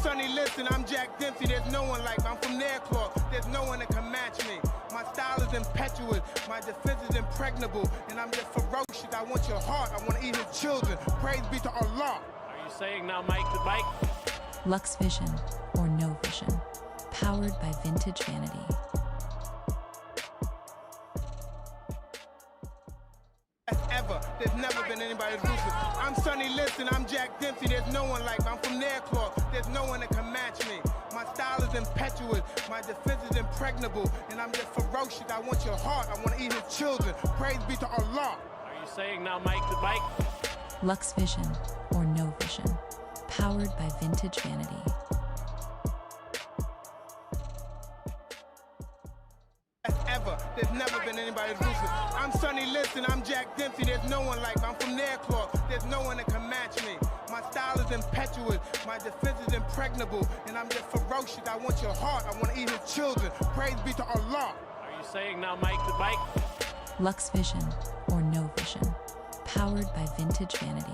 Sonny, listen, I'm Jack Dempsey. There's no one like me. I'm from Nairclaw. There's no one that can match me. My style is impetuous. My defense is impregnable. And I'm just ferocious. I want your heart. I want to eat his children. Praise be to Allah. Are you saying now, Mike, the Mike? Lux Vision or no vision. Powered by Vintage Vanity. Ever. There's never been anybody ruthless. I'm Sonny, listen, I'm Jack Dempsey. There's no one like me. I'm from Nairclaw. There's no one that can match me. My style is impetuous. My defense is impregnable. And I'm just ferocious. I want your heart. I want to eat his children. Praise be to Allah. Are you saying now, Mike, the Mike? Lux Vision or no vision. Powered by Vintage Vanity. Ever. There's never been anybody ruthless. I'm Sonny, listen, I'm Jack Dempsey. There's no one like me. I'm from Nairclaw. There's no one that can match me. My style is impetuous. My defense is impregnable. And I'm just ferocious. I want your heart. I want to eat his children. Praise be to Allah. Are you saying now, Mike, the Mike? Lux Vision or no vision. Powered by Vintage Vanity.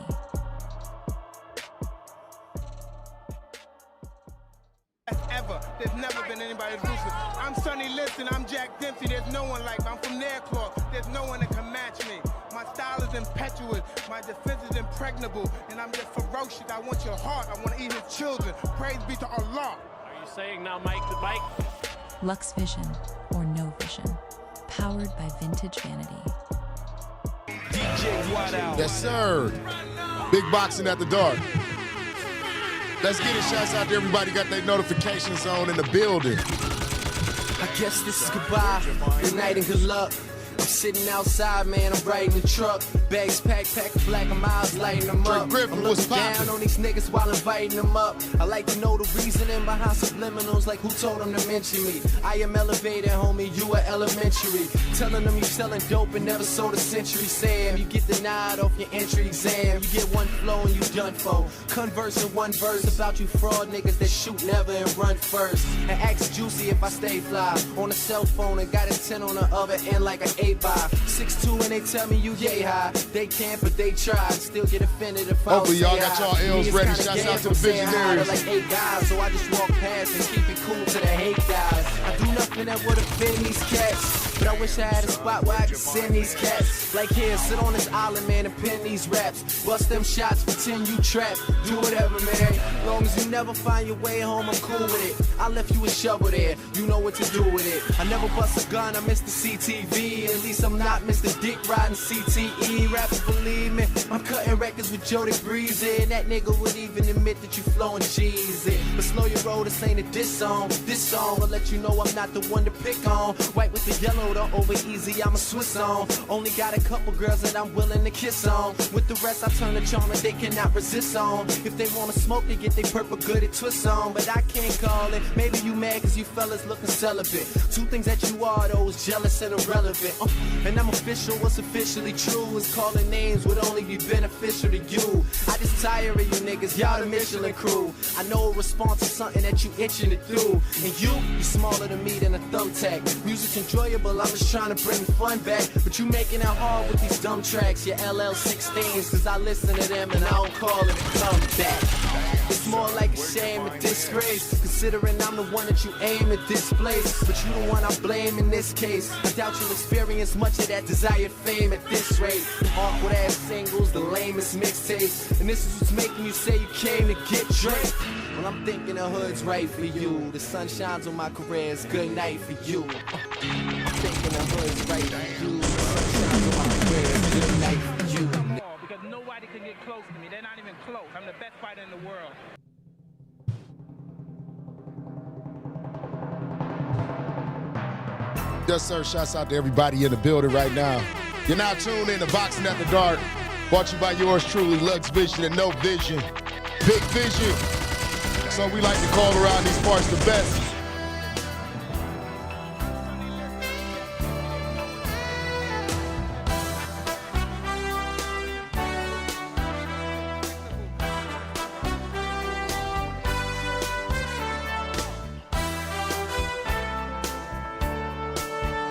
Ever. There's never been anybody ruthless. I'm Sonny, listen, I'm Jack Dempsey. There's no one like me. I'm from Nairclaw. There's no one that can match me. My style is impetuous. My defense is impregnable. And I'm just ferocious. I want your heart. I want to eat his children. Praise be to Allah. Are you saying now, Mike, the Mike? Lux Vision or no vision. Powered by Vintage Vanity. Yes, sir. Big boxing at the dark. Let's get it. Shouts out to everybody got their notifications on in the building. I guess this is goodbye, good night and good luck. I'm sitting outside, man, I'm riding the truck. Bags packed, black and miles, lighting them up. I'm looking down on these niggas while inviting them up. I like to know the reasoning behind subliminals, like who told them to mention me. I am elevated, homie, you are elementary. Telling them you selling dope and never sold a century. Sam, you get denied off your entry exam. You get one flow and you done for. Converse in one verse about you fraud niggas that shoot never and run first. And ask Juicy if I stay fly on a cell phone and got a 10 on the other end like an 8 by 6'2" and they tell me you yay high. They can't, but they try. Still get offended if I hopefully y'all got y'all L's ready. Shouts out to the visionaries. Like 8 guys, so I just walk past and keep it cool to the hate guys. I do nothing that would offend these cats, but I wish I had a spot where I could send these cats. Like here, sit on this island, man, and pin these raps. Bust them shots, pretend you trapped. Do whatever, man. Long as you never find your way home, I'm cool with it. I left you a shovel there, you know what to do with it. I never bust a gun, I missed the CTV. At least I'm not Mr. Dick riding CTE. Rappers believe me, I'm cutting records with Jody Breezy. And that nigga would even admit that you flowing cheesy. But slow your roll, this ain't a diss song. This song will let you know I'm not the one to pick on. White with the yellow, the over easy, I'm a Swiss on. Only got a couple girls that I'm willing to kiss on. With the rest, I turn the charm that they cannot resist on. If they wanna smoke, they get their purple good at twist on. But I can't call it. Maybe you mad cause you fellas looking celibate. Two things that you are though is jealous and irrelevant. And I'm official, what's officially true is calling names would only be beneficial to you. I just tire of you niggas, y'all the Michelin crew. I know a response is something that you itching to do. And you smaller than me than a thumbtack. Music's enjoyable, I'm just trying to bring fun back. But you making it hard with these dumb tracks, your LL16s. Cause I listen to them and I don't call it a comeback. It's more like a shame, a disgrace, considering I'm the one that you aim to displace. But you the one I blame in this case. I doubt you'll experience much of that desired fame at this rate. Awkward ass singles, the lamest mixtapes. And this is what's making you say you came to get Drake. Well, I'm thinking the hood's right for you. The sun shines on my career, it's good night for you. I'm thinking the hood's right for you. The sun shines on my career, it's good night for you. Because nobody can get close to me. They're not even close. I'm the best fighter in the world. Yes, sir. Shouts out to everybody in the building right now. You're now tuned in to Boxing at the Dark. Brought to you by yours truly, Lux Vision and No Vision. Big Vision. So we like to call around these parts the best.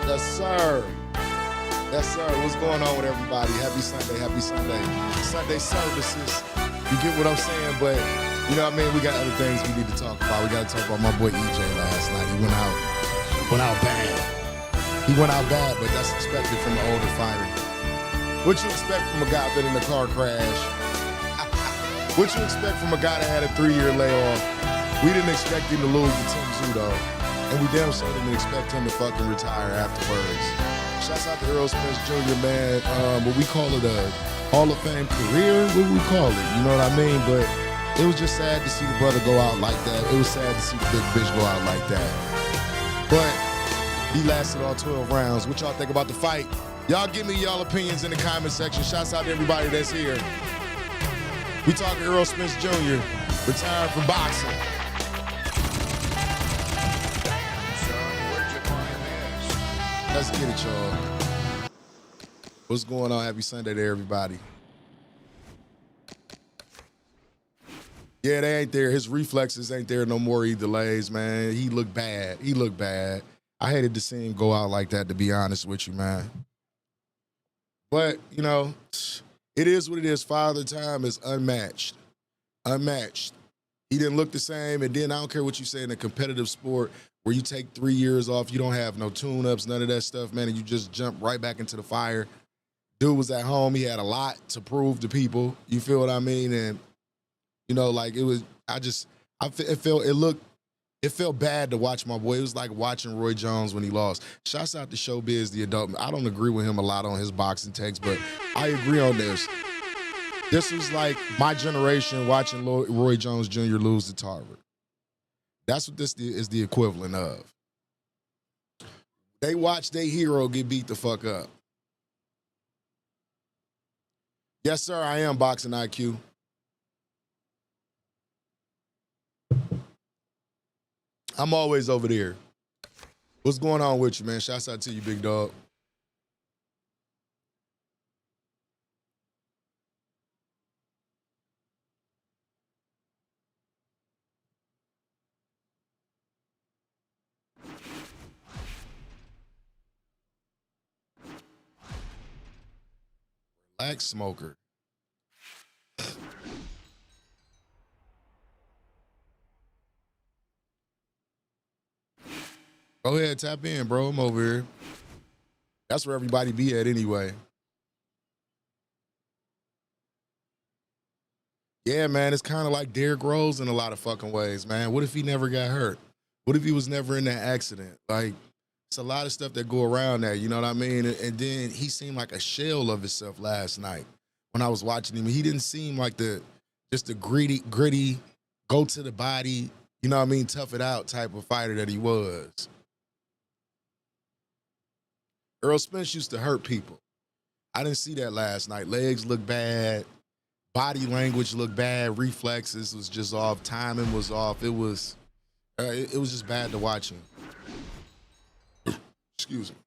Yes, sir. Yes, sir. What's going on with everybody? Happy Sunday, happy Sunday. Sunday services. You get what I'm saying? But You know what I mean? We got other things we need to talk about. We got to talk about my boy EJ last night. He went out bad. He went out bad, but that's expected from an older fighter. What you expect from a guy been in a car crash? What you expect from a guy that had a 3-year layoff? We didn't expect him to lose to Tim Tszyu, and we damn sure didn't expect him to fucking retire afterwards. Shouts out to Errol Spence Jr., man. What we call it, a Hall of Fame career? What do we call it? You know what I mean? But it was just sad to see the brother go out like that. It was sad to see the big bitch go out like that. But he lasted all 12 rounds. What y'all think about the fight? Y'all give me y'all opinions in the comment section. Shouts out to everybody that's here. We talking Errol Spence Jr., retired from boxing. Let's get it, y'all. What's going on? Happy Sunday to everybody. Yeah, they ain't there. His reflexes ain't there no more. He delays, man. He looked bad. He looked bad. I hated to see him go out like that, to be honest with you, man. But, you know, it is what it is. Father Time is unmatched. Unmatched. He didn't look the same. And then I don't care what you say in a competitive sport where you take 3 years off, you don't have no tune-ups, none of that stuff, man, and you just jump right back into the fire. Dude was at home. He had a lot to prove to people. You feel what I mean? And, you know, like it felt bad to watch my boy. It was like watching Roy Jones when he lost. Shouts out to Showbiz, the adult. I don't agree with him a lot on his boxing takes, but I agree on this. This was like my generation watching Roy Jones Jr. lose to Tarver. That's what this is the equivalent of. They watched their hero get beat the fuck up. Yes, sir, I am Boxing IQ. I'm always over there. What's going on with you, man? Shouts out to you, big dog. Relax, smoker. Go ahead, tap in, bro. I'm over here. That's where everybody be at anyway. Yeah, man, it's kind of like Derrick Rose in a lot of fucking ways, man. What if he never got hurt? What if he was never in that accident? Like, it's a lot of stuff that go around there, you know what I mean? And then he seemed like a shell of himself last night when I was watching him. He didn't seem like just the gritty, go to the body, you know what I mean, tough it out type of fighter that he was. Errol Spence used to hurt people. I didn't see that last night. Legs looked bad. Body language looked bad. Reflexes was just off. Timing was off. It was just bad to watch him. Excuse me.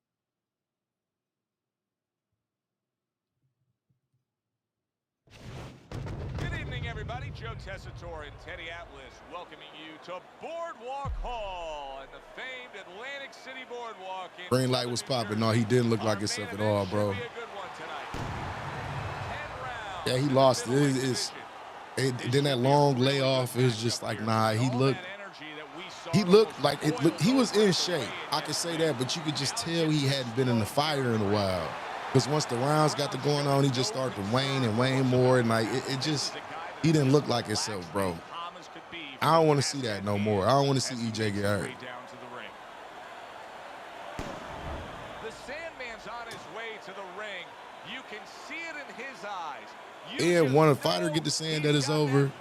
Good evening, everybody. Joe Tessitore and Teddy Atlas welcoming you to Boardwalk Hall and the famed Atlantic City Boardwalk. Green light was popping. No, he didn't look like himself at all, bro. Yeah, he lost it. Then that long layoff, it was just like, nah, he looked like he was in shape. I could say that, but you could just tell he hadn't been in the fire in a while. Because once the rounds got to going on, he just started to wane and wane more, and like he didn't look like himself, bro. I don't want to see that no more. I don't want to see EJ get hurt. The Sandman's on his way to the ring. You can see it in his eyes. And when a fighter get to saying that it's over,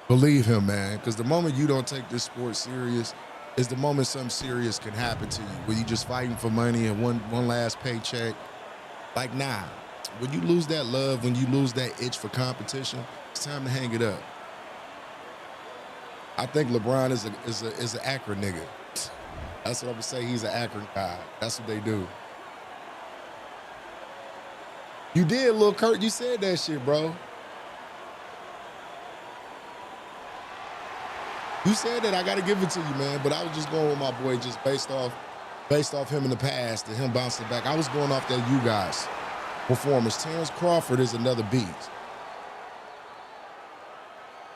believe him, man. Because the moment you don't take this sport serious is the moment something serious can happen to you, where you just fighting for money and one last paycheck. Like, nah. When you lose that love, when you lose that itch for competition, it's time to hang it up. I think LeBron is an Akron nigga. That's what I'm gonna say. He's an Akron guy. That's what they do. You did, Lil Kurt. You said that shit, bro. You said that. I got to give it to you, man. But I was just going with my boy just based off him in the past and him bouncing back. I was going off that you guys performance. Terrence Crawford is another beast.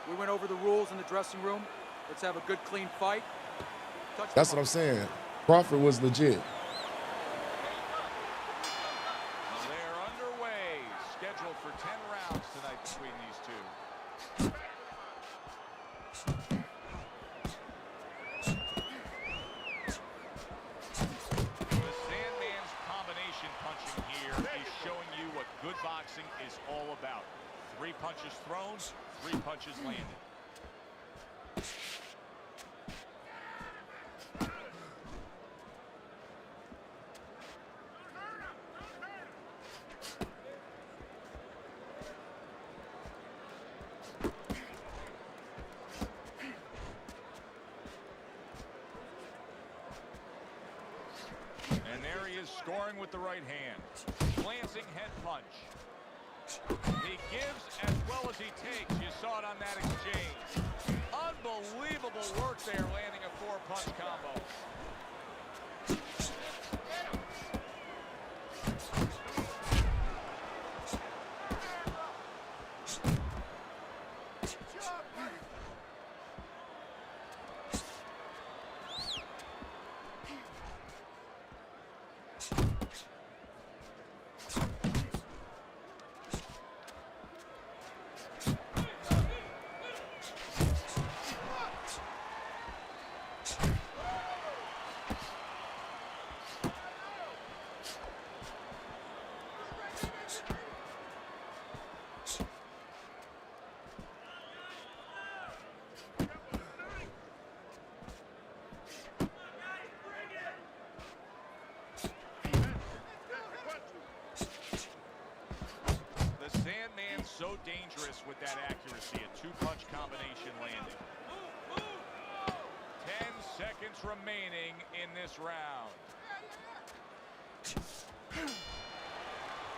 We went rules in the dressing room. Let's have a good, clean fight. That's what I'm saying. Crawford was legit. They're underway. Scheduled for 10 rounds tonight between these two. The Sandman's combination punching here is showing you what good boxing is all about. 3 punches thrown, 3 punches landed. And there he is, scoring with the right hand. Glancing head punch. He gives as well as he takes. You saw it on that exchange. Unbelievable work there, landing a 4-punch combo. So dangerous with that accuracy. A 2-punch combination landing. 10 seconds remaining in this round.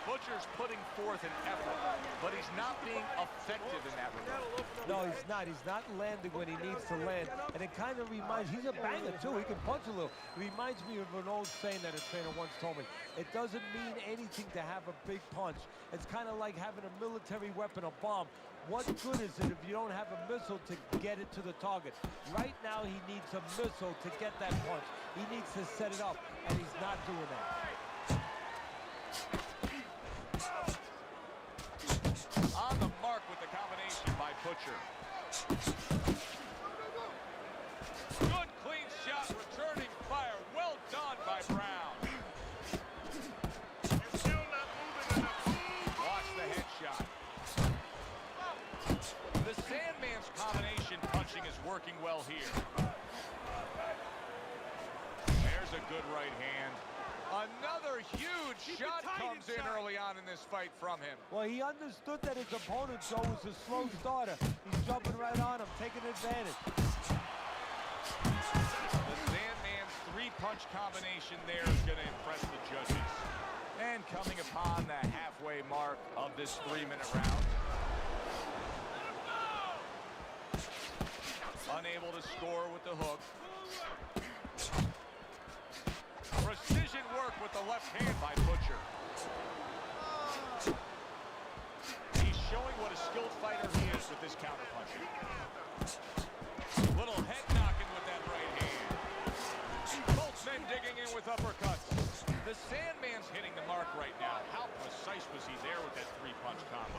Butcher's putting forth an effort, but he's not being effective in that regard. No, he's not. He's not landing when he needs to land. And it kind of reminds, he's a banger too. He can punch a little. It reminds me of an old saying that a trainer once told me. It doesn't mean anything to have a big punch. It's kind of like having a military weapon, a bomb. What good is it if you don't have a missile to get it to the target? Right now, he needs a missile to get that punch. He needs to set it up, and he's not doing that. On the mark with the combination by Butcher. Good clean shot, returning fire. Well done by Brown. Watch the headshot. The Sandman's combination punching is working well here. There's a good right hand. Another huge shot comes in early on in this fight from him. Well, he understood that his opponent, Joe, was a slow starter. He's jumping right on him, taking advantage. The Sandman's 3-punch combination there is going to impress the judges. And coming upon the halfway mark of this 3-minute round. Unable to score with the hook. Precision work with the left hand by Butcher. He's showing what a skilled fighter he is with this counterpunching. Little head knocking with that right hand. Both men digging in with uppercuts. The Sandman's hitting the mark right now. How precise was he there with that 3-punch combo?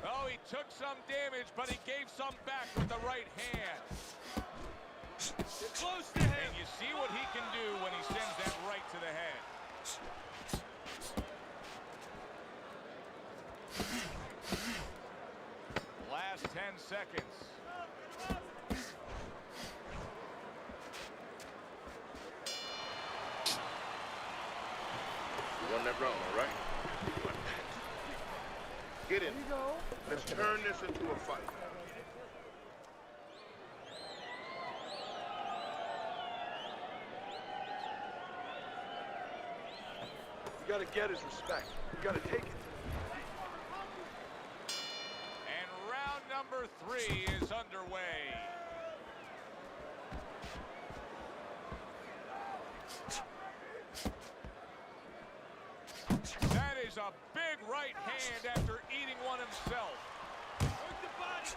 Oh, he took some damage, but he gave some back with the right hand. Get close to him. And you see what he can do when he sends that right to the head. Last 10 seconds. You won that round, all right? You won that. Get in. Let's turn this into a fight. You gotta get his respect. You gotta take it. And round number 3 is underway. That is a big right hand after eating one himself.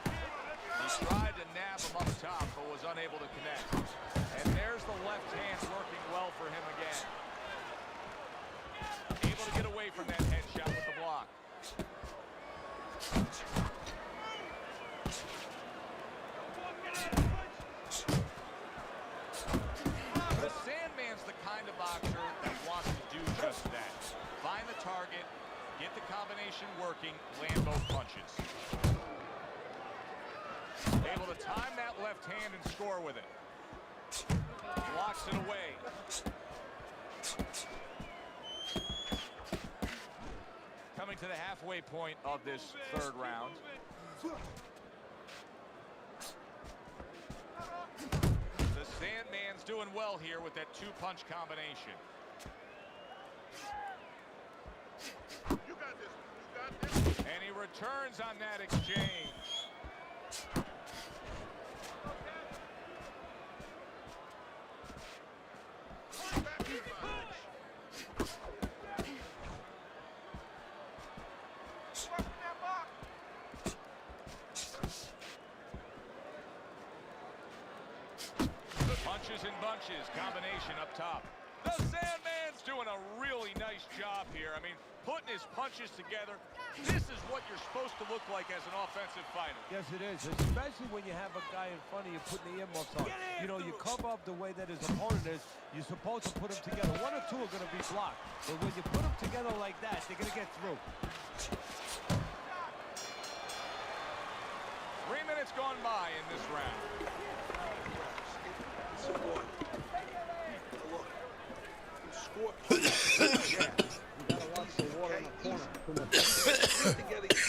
He tried to nab him up top, but was unable to connect. And there's the left hand working well for him again. Able to get away from that headshot with the block. The Sandman's the kind of boxer that wants to do just that. Find the target, get the combination working, land both punches. Able to time that left hand and score with it. Blocks it away. Coming to the halfway point of this third round. The Sandman's doing well here with that two-punch combination. You got this. You got this. And he returns on that exchange. Punches and bunches, combination up top. The Sandman's doing a really nice job here. I mean, putting his punches together. This is what you're supposed to look like as an offensive fighter. Yes, it is, especially when you have a guy in front of you putting the earmuffs on. You know, you cover up the way that his opponent is. You're supposed to put them together. One or two are going to be blocked. But when you put them together like that, they're going to get through. 3 minutes gone by in this round.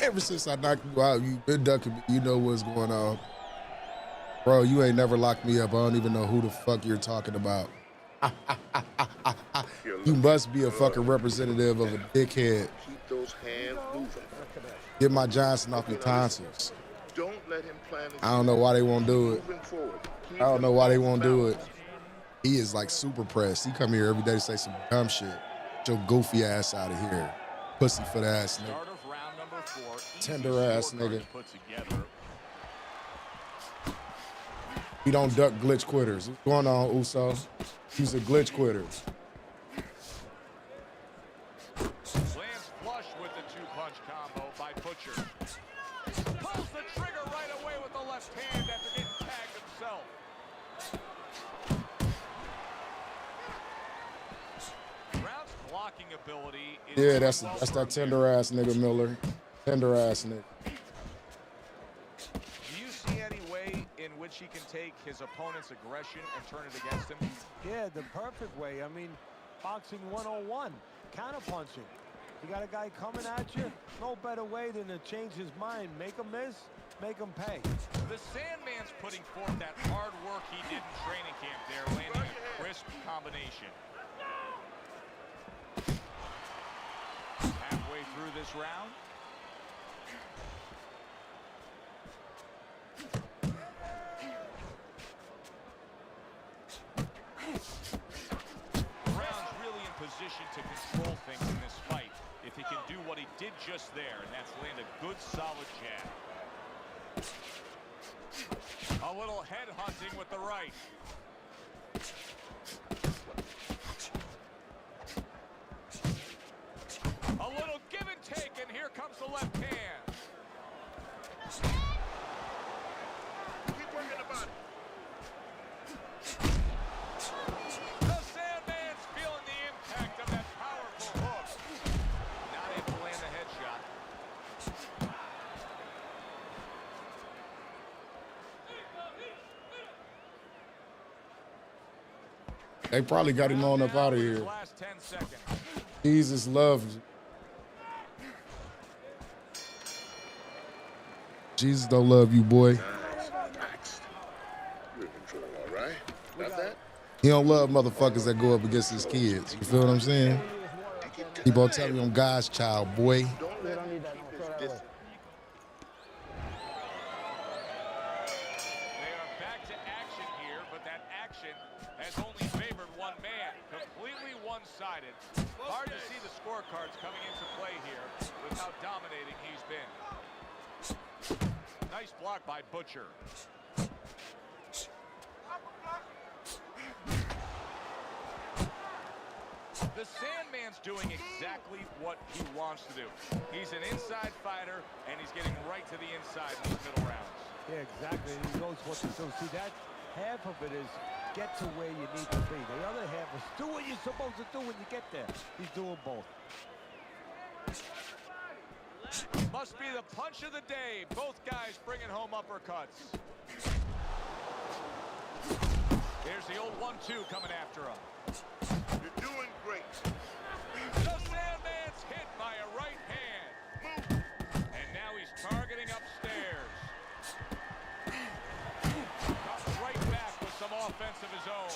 Ever since I knocked you out, you've been ducking me. You know what's going on. Bro, you ain't never locked me up. I don't even know who the fuck you're talking about. You must be a fucking representative of a dickhead. Keep those hands moving. Get my Johnson off your tonsils. Don't let him plan his I don't know why they won't do it. moving forward. I don't know why they won't do it. He is like super pressed. He come here every day to say some dumb shit. Get your goofy ass out of here. Pussy foot ass nigga. Start of round number 4. Tender ass nigga. To put together. He don't duck glitch quitters. What's going on, Uso? He's a glitch quitter. Lands flush with the two-punch combo by Butcher. Pulls the trigger right away with the left hand after getting tagged himself. Brown's blocking ability is Yeah, that's that tender ass nigga, Miller. Tender ass nigga. Do you see any way in which he can take his opponent's aggression and turn it against him? Yeah, the perfect way. I mean, boxing 101, counterpunching. You got a guy coming at you, no better way than to change his mind. Make him miss, make him pay. The Sandman's putting forth that hard work he did in training camp there, landing a crisp combination. Halfway through this round. Brown's really in position to control things in this fight if he can do what he did just there, and that's land a good solid jab. A little head hunting with the right. A little give and take, and here comes the left hand. Keep working the body. The Sandman's feeling the impact of that powerful hook. Not able to land the headshot. They probably got him on up out of here. Last 10 seconds. Jesus loves. Jesus don't love you, boy. Nice. Relaxed. You're in control, all right? Got that? He don't love motherfuckers that go up against his kids. You feel what I'm saying? Keep on telling me I'm God's child, boy. Don't let him keep his distance. They are back to action here, but that action has only favored one man. Completely one-sided. Hard to see the scorecards coming into play here with how dominating he's been. Nice block by Butcher. The Sandman's doing exactly what he wants to do. He's an inside fighter, and he's getting right to the inside in these middle rounds. Yeah, exactly. And he knows what to do. See, that half of it is get to where you need to be. The other half is do what you're supposed to do when you get there. He's doing both. Must be the punch of the day. Both guys bringing home uppercuts. Here's the old 1-2 coming after him. You're doing great. The Sandman's hit by a right hand. And now he's targeting upstairs. Comes right back with some offense of his own.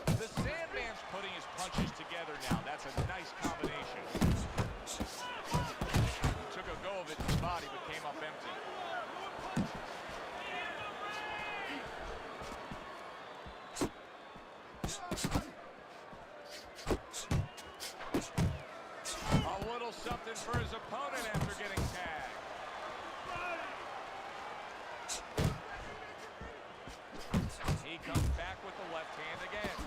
The Sandman's putting his punches together now. That's a nice combination. He took a go of it in his body, but came up empty. A little something for his opponent after getting tagged. He comes back with the left hand again.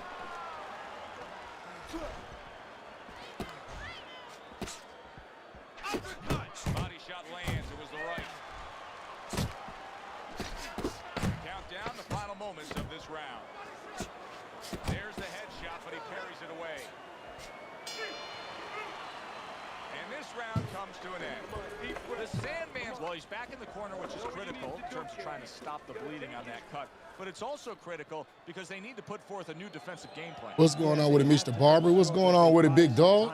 Body shot lands. It was the right. Count down the final moments of this round. There's the headshot, but he parries it away. And this round comes to an end. The Sandman, well, he's back in the corner, which is critical in terms of trying to stop the bleeding on that cut. But it's also critical because they need to put forth a new defensive game plan. What's going on with it, Mr. Barber? What's going on with it, big dog?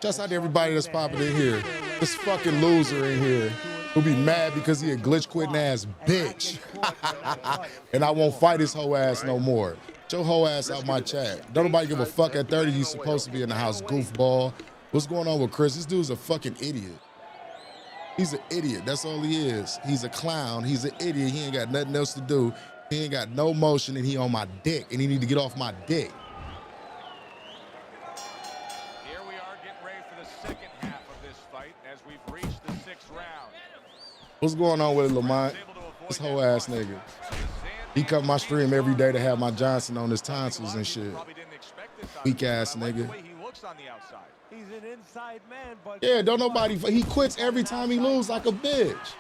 Just out to everybody that's popping in here. This fucking loser in here who'll be mad because he a glitch quitting ass bitch. And I won't fight his whole ass no more. Get your whole ass out my chat. Don't nobody give a fuck at 30. He's supposed to be in the house, goofball. What's going on with Chris? This dude's a fucking idiot. He's an idiot. That's all he is. He's a clown. He's an idiot. He ain't got nothing else to do. He ain't got no motion, and he on my dick, and he need to get off my dick. Here we are getting ready for the second half of this fight as we've reached the 6th round. What's going on with it, Lamont? This whole ass nigga. He come my stream every day to have my Johnson on his tonsils and shit. Weak ass nigga. He's an inside man, but Yeah, don't nobody. He quits every time he lose like a bitch.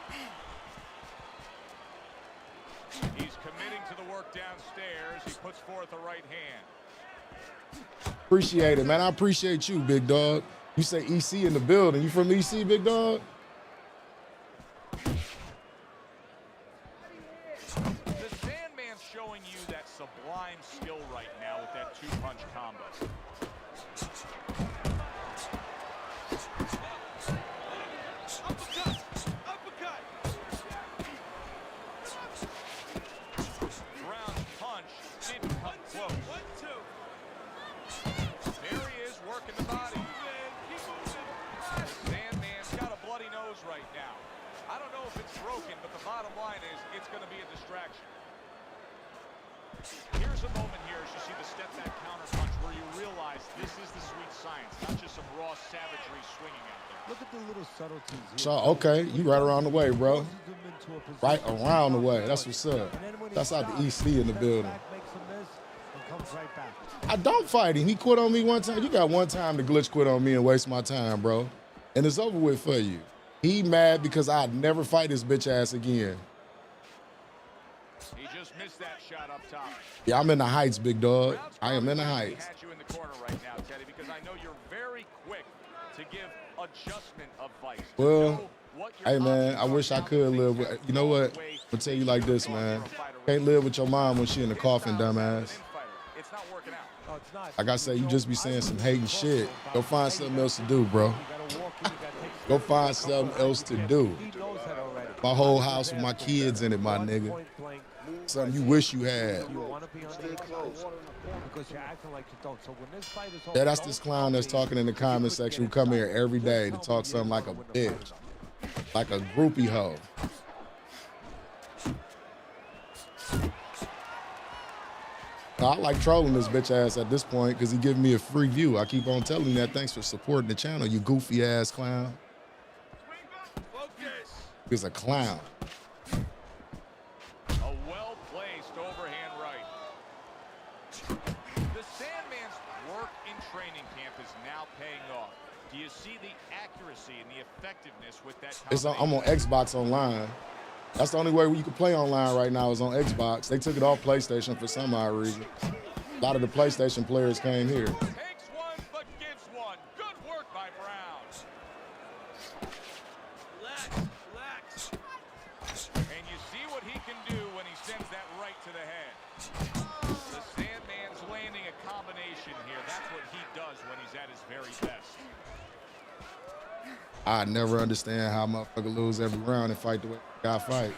He's committing to the work downstairs. He puts forth a right hand. Appreciate it, man. I appreciate you, big dog. You say EC in the building. You from EC, big dog? The Sandman's showing you that sublime skill right now with that 2-punch combo. Brown's punch didn't come close. There he is working the body. The Sandman's got a bloody nose right now. I don't know if it's broken, but the bottom line is it's going to be a distraction. Here's a moment here as you see the step back counter punch where you realize this is the sweet science, not just some raw savagery swinging out there. look at the little subtleties here. So, okay, you right around the way, bro. Right around the way. That's what's up. That's out the EC in the building. I don't fight him. He quit on me one time. You got one time to glitch quit on me and waste my time, bro. And it's over with for you. He mad because I'd never fight his bitch ass again. He just missed that shot up top. Yeah, I'm in the heights, big dog. I am in the heights. Had you in the corner right now, Teddy, because I know you're very quick to give adjustment advice. Well, hey, man, I wish I could live with, you know what? I'll tell you like this, man. Can't live with your mom when she in the coffin, dumbass. It's not working out. Like I say, you just be saying some hating shit. Go find something else to do, bro. Go find something else to do. My whole house with my kids in it, my nigga. Something you wish you had. Yeah, that's this clown that's talking in the comment section who come here every day to talk something like a bitch. Like a groupie hoe. I like trolling this bitch ass at this point because he giving me a free view. I keep on telling him that. Thanks for supporting the channel, you goofy ass clown. He's a clown. A well-placed overhand right. The Sandman's work in training camp is now paying off. Do you see the accuracy and the effectiveness with that? I'm on Xbox Online. That's the only way you can play online right now is on Xbox. They took it off PlayStation for some odd reason. A lot of the PlayStation players came here. Takes one, but gives one. Good work by Brown. Relax. And you see what he can do when he sends that right to the head. The Sandman's landing a combination here. That's what he does when he's at his very best. I never understand how motherfucker lose every round and fight the way guy fight.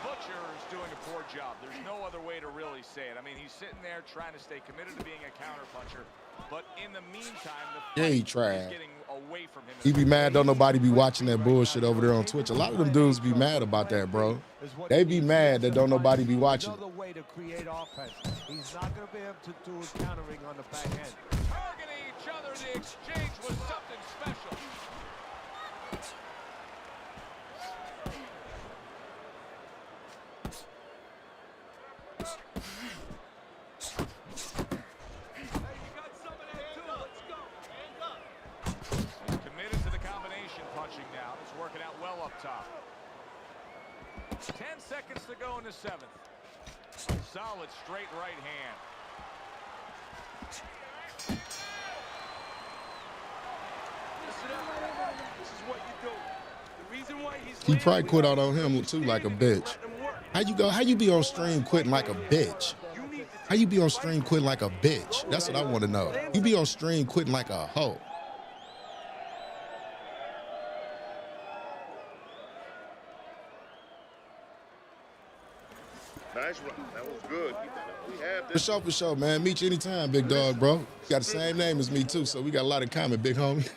Butcher is doing a poor job. There's no other way to really say it. I mean, he's sitting there trying to stay committed to being a counterpuncher, but in the meantime, the fight he is tried. getting away from him. He be mad don't nobody be watching that bullshit over there on Twitch. A lot of them dudes be mad about that, bro. They be mad that don't nobody be watching. Another way to create offense. He's not going to be able to do his countering on the back end. Targeting each other, the exchange was something special. Committed to the combination punching now. It's working out well up top. 10 seconds to go in the 7th. Solid straight right hand. This is what you do. The reason why He probably quit out on him too like a bitch. How you be on stream quitting like a bitch? How you be on stream quitting like a bitch? That's what I want to know. You be on stream quitting like a hoe. Nice run. That was good. We have this. For sure, man. Meet you anytime, big dog, bro. You got the same name as me, too, so we got a lot in common, big homie.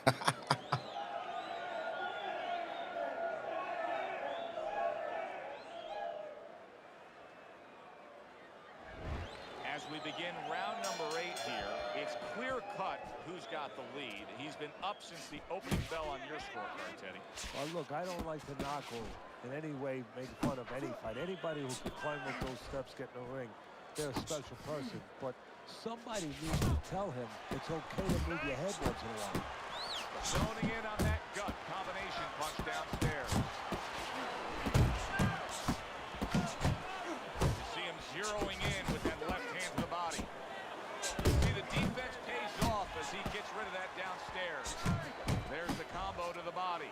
As we begin round number 8 here, it's clear cut who's got the lead. He's been up since the opening bell on your scorecard, Teddy. Well, look, I don't like to knock or in any way make fun of any fight. Anybody who can climb up those steps, get in the ring, they're a special person. But somebody needs to tell him it's okay to move your head once in a while. Zoning in on that gut combination punch downstairs. You see him zeroing in with that left hand to the body. You see the defense pays off as he gets rid of that downstairs. There's the combo to the body.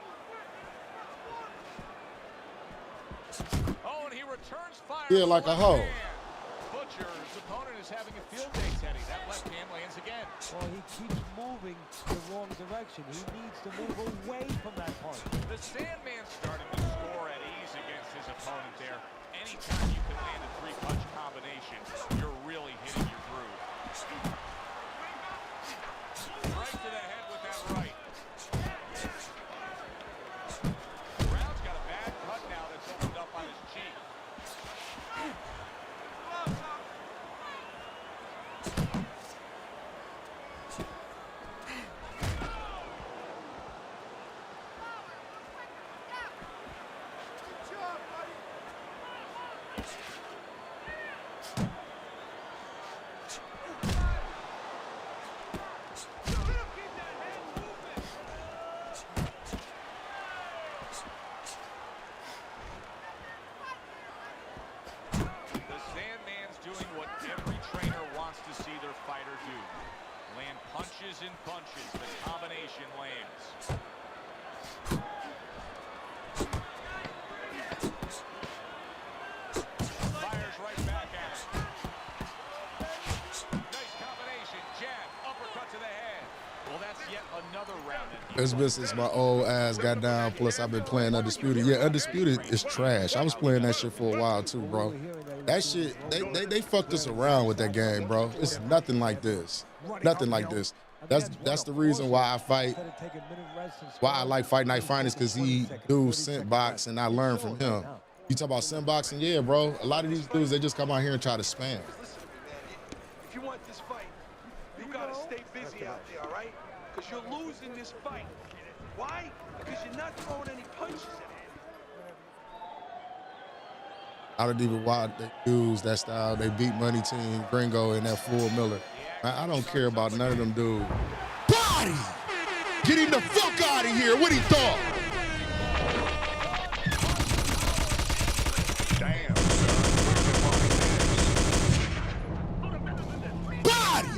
Oh, and he returns fire. Yeah, like a hoe. Butcher's opponent is having a field day, Teddy. That left hand lands again. Well, he keeps moving the wrong direction. He needs to move away from that punch. The Sandman's starting to score at ease against his opponent there. Anytime you can land a 3-punch combination, you're really hitting your groove. Right to the head with that right. Brown's got a bad cut now that's opened up on his cheek. Punches and punches. The combination lands. Fires right back at it. Nice combination. Jab, uppercut to the head. Well, that's yet another round. It's been since my old ass got down. Plus, I've been playing Undisputed. Yeah, Undisputed is trash. I was playing that shit for a while too, bro. That shit, they fucked us around with that game, bro. It's nothing like this. Nothing like this. That's the reason why I fight. Why I like Fight Night Finals, because he do scent box and I learn from him. You talk about scent boxing, yeah, bro. A lot of these dudes, they just come out here and try to spam. gotta stay busy out there, all right? Because you're losing this fight. Why? Because you're not throwing any punches at him. I don't even watch they dudes that style. They beat Money Team, Gringo, and that Full Miller. I don't care about none of them dudes. Body! Get him the fuck out of here. What he thought? Damn. Body!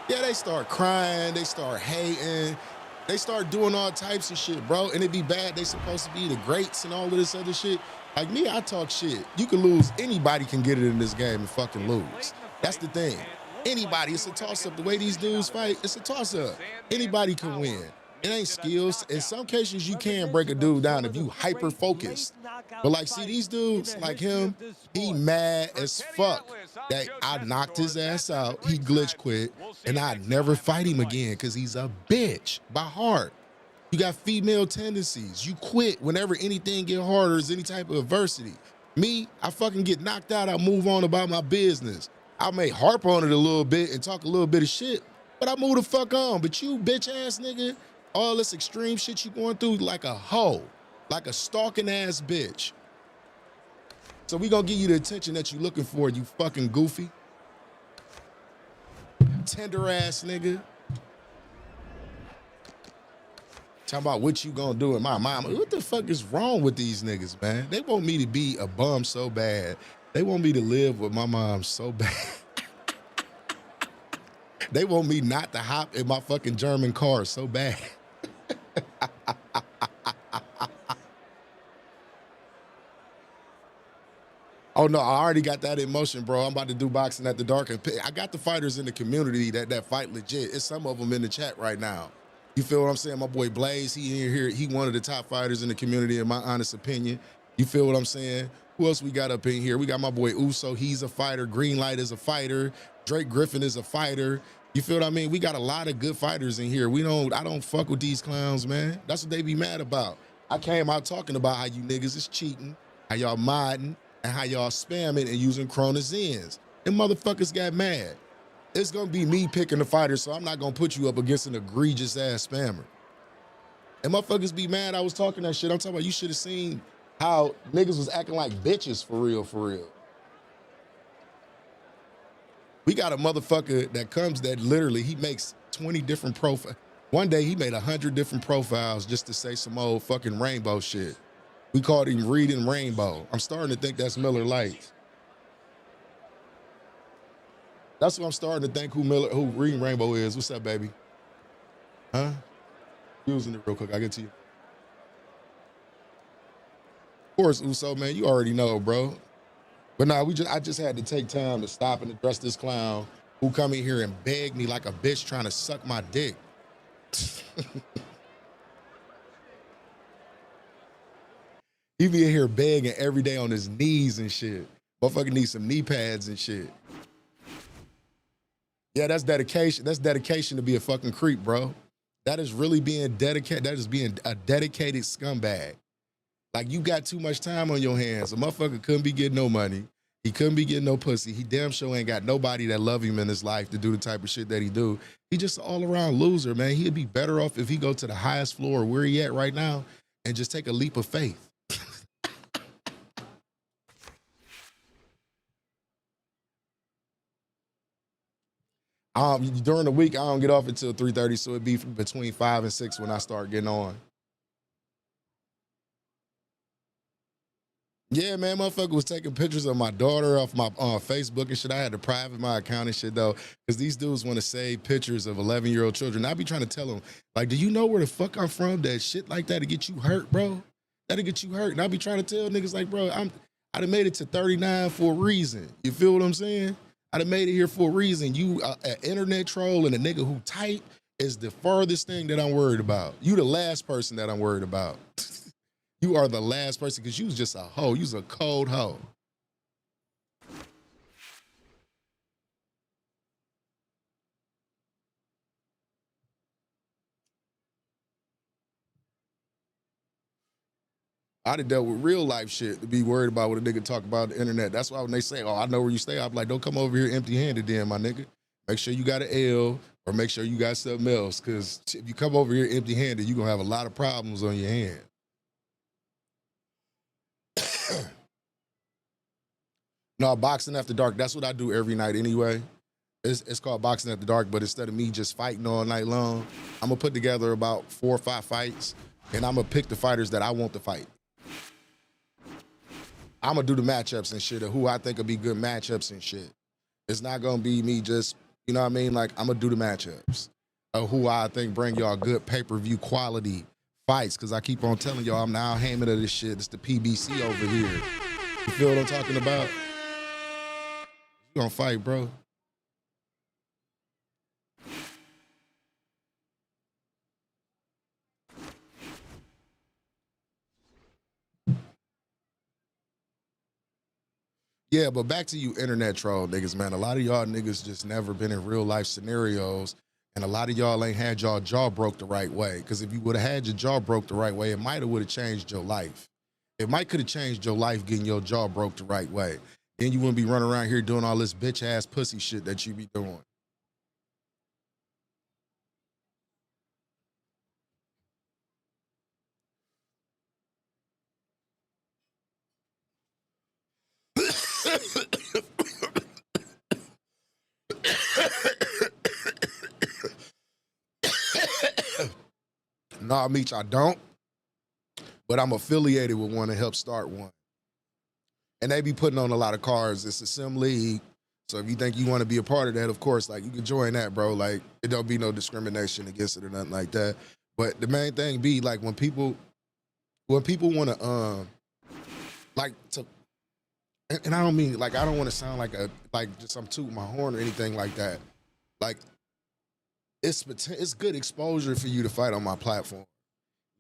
Yeah, they start crying. They start hating. They start doing all types of shit, bro. And it be bad. They supposed to be the greats and all of this other shit. Like me, I talk shit. You can lose. Anybody can get it in this game and fucking lose. That's the thing. Anybody. It's a toss-up. The way these dudes fight, it's a toss-up. Anybody can win. It ain't skills. In some cases, you can break a dude down if you hyper-focused. But like, see, these dudes, like him, he mad as fuck that I knocked his ass out. He glitch quit, and I'd never fight him again because he's a bitch by heart. You got female tendencies. You quit whenever anything get harder, is any type of adversity. Me, I fucking get knocked out. I move on about my business. I may harp on it a little bit and talk a little bit of shit, but I move the fuck on. But you bitch ass nigga, all this extreme shit you going through like a hoe, like a stalking ass bitch. So we gonna give you the attention that you looking for, you fucking goofy. Tender ass nigga. Talking about what you gonna do with my mama. What the fuck is wrong with these niggas, man? They want me to be a bum so bad. They want me to live with my mom so bad. They want me not to hop in my fucking German car so bad. Oh no, I already got that in motion, bro. I'm about to do boxing at the dark. And I got the fighters in the community that fight legit. It's some of them in the chat right now. You feel what I'm saying? My boy Blaze, he in here. He one of the top fighters in the community, in my honest opinion. You feel what I'm saying? Who else we got up in here? We got my boy Uso. He's a fighter. Greenlight is a fighter. Drake Griffin is a fighter. You feel what I mean? We got a lot of good fighters in here. I don't fuck with these clowns, man. That's what they be mad about. I came out talking about how you niggas is cheating, how y'all modding, and how y'all spamming and using Cronus ends. And motherfuckers got mad. It's gonna be me picking the fighter, so I'm not gonna put you up against an egregious ass spammer. And motherfuckers be mad I was talking that shit. I'm talking about you should have seen how niggas was acting like bitches for real, for real. We got a motherfucker that comes that literally, he makes 20 different profiles. One day he made 100 different profiles just to say some old fucking rainbow shit. We called him Reading Rainbow. I'm starting to think that's Miller Lite. That's what I'm starting to think who Reading Rainbow is. What's up, baby? Huh? Using it real quick. I'll get to you. Of course, Uso, man, you already know, bro. But nah, I just had to take time to stop and address this clown who come in here and beg me like a bitch trying to suck my dick. He be in here begging every day on his knees and shit. Motherfucker needs some knee pads and shit. Yeah, that's dedication. That's dedication to be a fucking creep, bro. That is really being dedicated. That is being a dedicated scumbag. Like, you got too much time on your hands. A motherfucker couldn't be getting no money. He couldn't be getting no pussy. He damn sure ain't got nobody that love him in his life to do the type of shit that he do. He just an all-around loser, man. He'd be better off if he go to the highest floor where he at right now and just take a leap of faith. During the week, I don't get off until 3:30, so it'd be between 5 and 6 when I start getting on. Yeah, man, motherfucker was taking pictures of my daughter off my Facebook and shit. I had to private my account and shit, though, because these dudes want to save pictures of 11-year-old children. I be trying to tell them, like, do you know where the fuck I'm from? That shit like that'll get you hurt, bro. That'll get you hurt. And I be trying to tell niggas, like, bro, I done made it to 39 for a reason. You feel what I'm saying? I done made it here for a reason. You, an internet troll and a nigga who type is the furthest thing that I'm worried about. You the last person that I'm worried about. You are the last person because you was just a hoe. You was a cold hoe. I done dealt with real life shit to be worried about what a nigga talk about on the internet. That's why when they say, oh, I know where you stay, I'm like, don't come over here empty-handed then, my nigga. Make sure you got an L or make sure you got something else. Because if you come over here empty-handed, you're going to have a lot of problems on your hand. No, boxing after dark, that's what I do every night anyway. It's called boxing after dark, but instead of me just fighting all night long, I'm going to put together about 4 or 5 fights, and I'm going to pick the fighters that I want to fight. I'm going to do the matchups and shit of who I think will be good matchups and shit. It's not going to be me just, you know what I mean? Like, I'm going to do the matchups of who I think bring y'all good pay-per-view quality fights, because I keep on telling y'all I'm now Heyman of this shit. It's the PBC over here. You feel what I'm talking about? You gonna fight, bro. Yeah, but back to you internet troll niggas, man. A lot of y'all niggas just never been in real life scenarios, and a lot of y'all ain't had y'all jaw broke the right way. Because if you would have had your jaw broke the right way, it might have would have changed your life. It might could have changed your life getting your jaw broke the right way. Then you wouldn't be running around here doing all this bitch ass pussy shit that you be doing. Nah, Meech, I don't. But I'm affiliated with one to help start one. And they be putting on a lot of cards. It's a sim league. So if you think you want to be a part of that, of course, like, you can join that, bro. Like, it don't be no discrimination against it or nothing like that. But the main thing be, like, when people want to, like, to, and I don't mean, like, I don't want to sound like just I'm tooting my horn or anything like that. Like, it's good exposure for you to fight on my platform.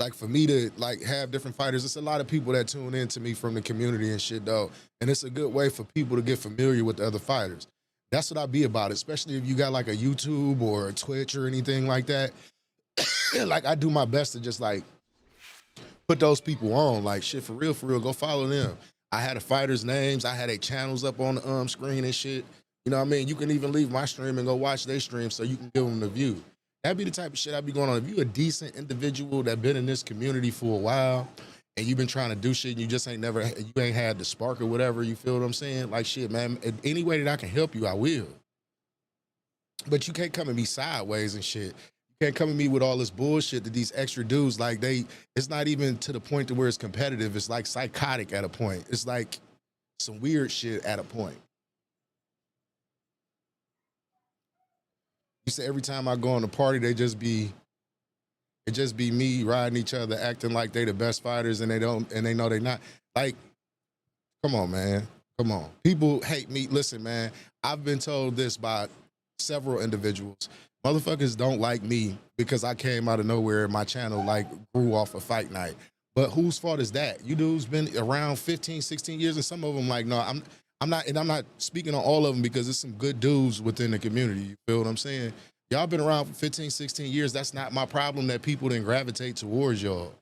Like, for me to, like, have different fighters, it's a lot of people that tune in to me from the community and shit, though. And it's a good way for people to get familiar with the other fighters. That's what I be about, especially if you got, like, a YouTube or a Twitch or anything like that. Like, I do my best to just, like, put those people on. Like, shit, for real, go follow them. I had the fighters' names. I had their channels up on the screen and shit. You know what I mean? You can even leave my stream and go watch their stream so you can give them the view. That'd be the type of shit I'd be going on. If you a decent individual that been in this community for a while and you've been trying to do shit and you just ain't had the spark or whatever, you feel what I'm saying? Like, shit, man, any way that I can help you, I will. But you can't come at me sideways and shit. You can't come at me with all this bullshit that these extra dudes, like, it's not even to the point to where it's competitive. It's like psychotic at a point. It's like some weird shit at a point. You say every time I go on a party, it just be me riding each other, acting like they the best fighters, and they know they not. Like, come on, man. Come on. People hate me. Listen, man, I've been told this by several individuals. Motherfuckers don't like me because I came out of nowhere and my channel, like, grew off a fight night. But whose fault is that? You dudes been around 15, 16 years, and some of them, like, no, I'm not speaking on all of them because there's some good dudes within the community. You feel what I'm saying? Y'all been around for 15, 16 years. That's not my problem that people didn't gravitate towards y'all.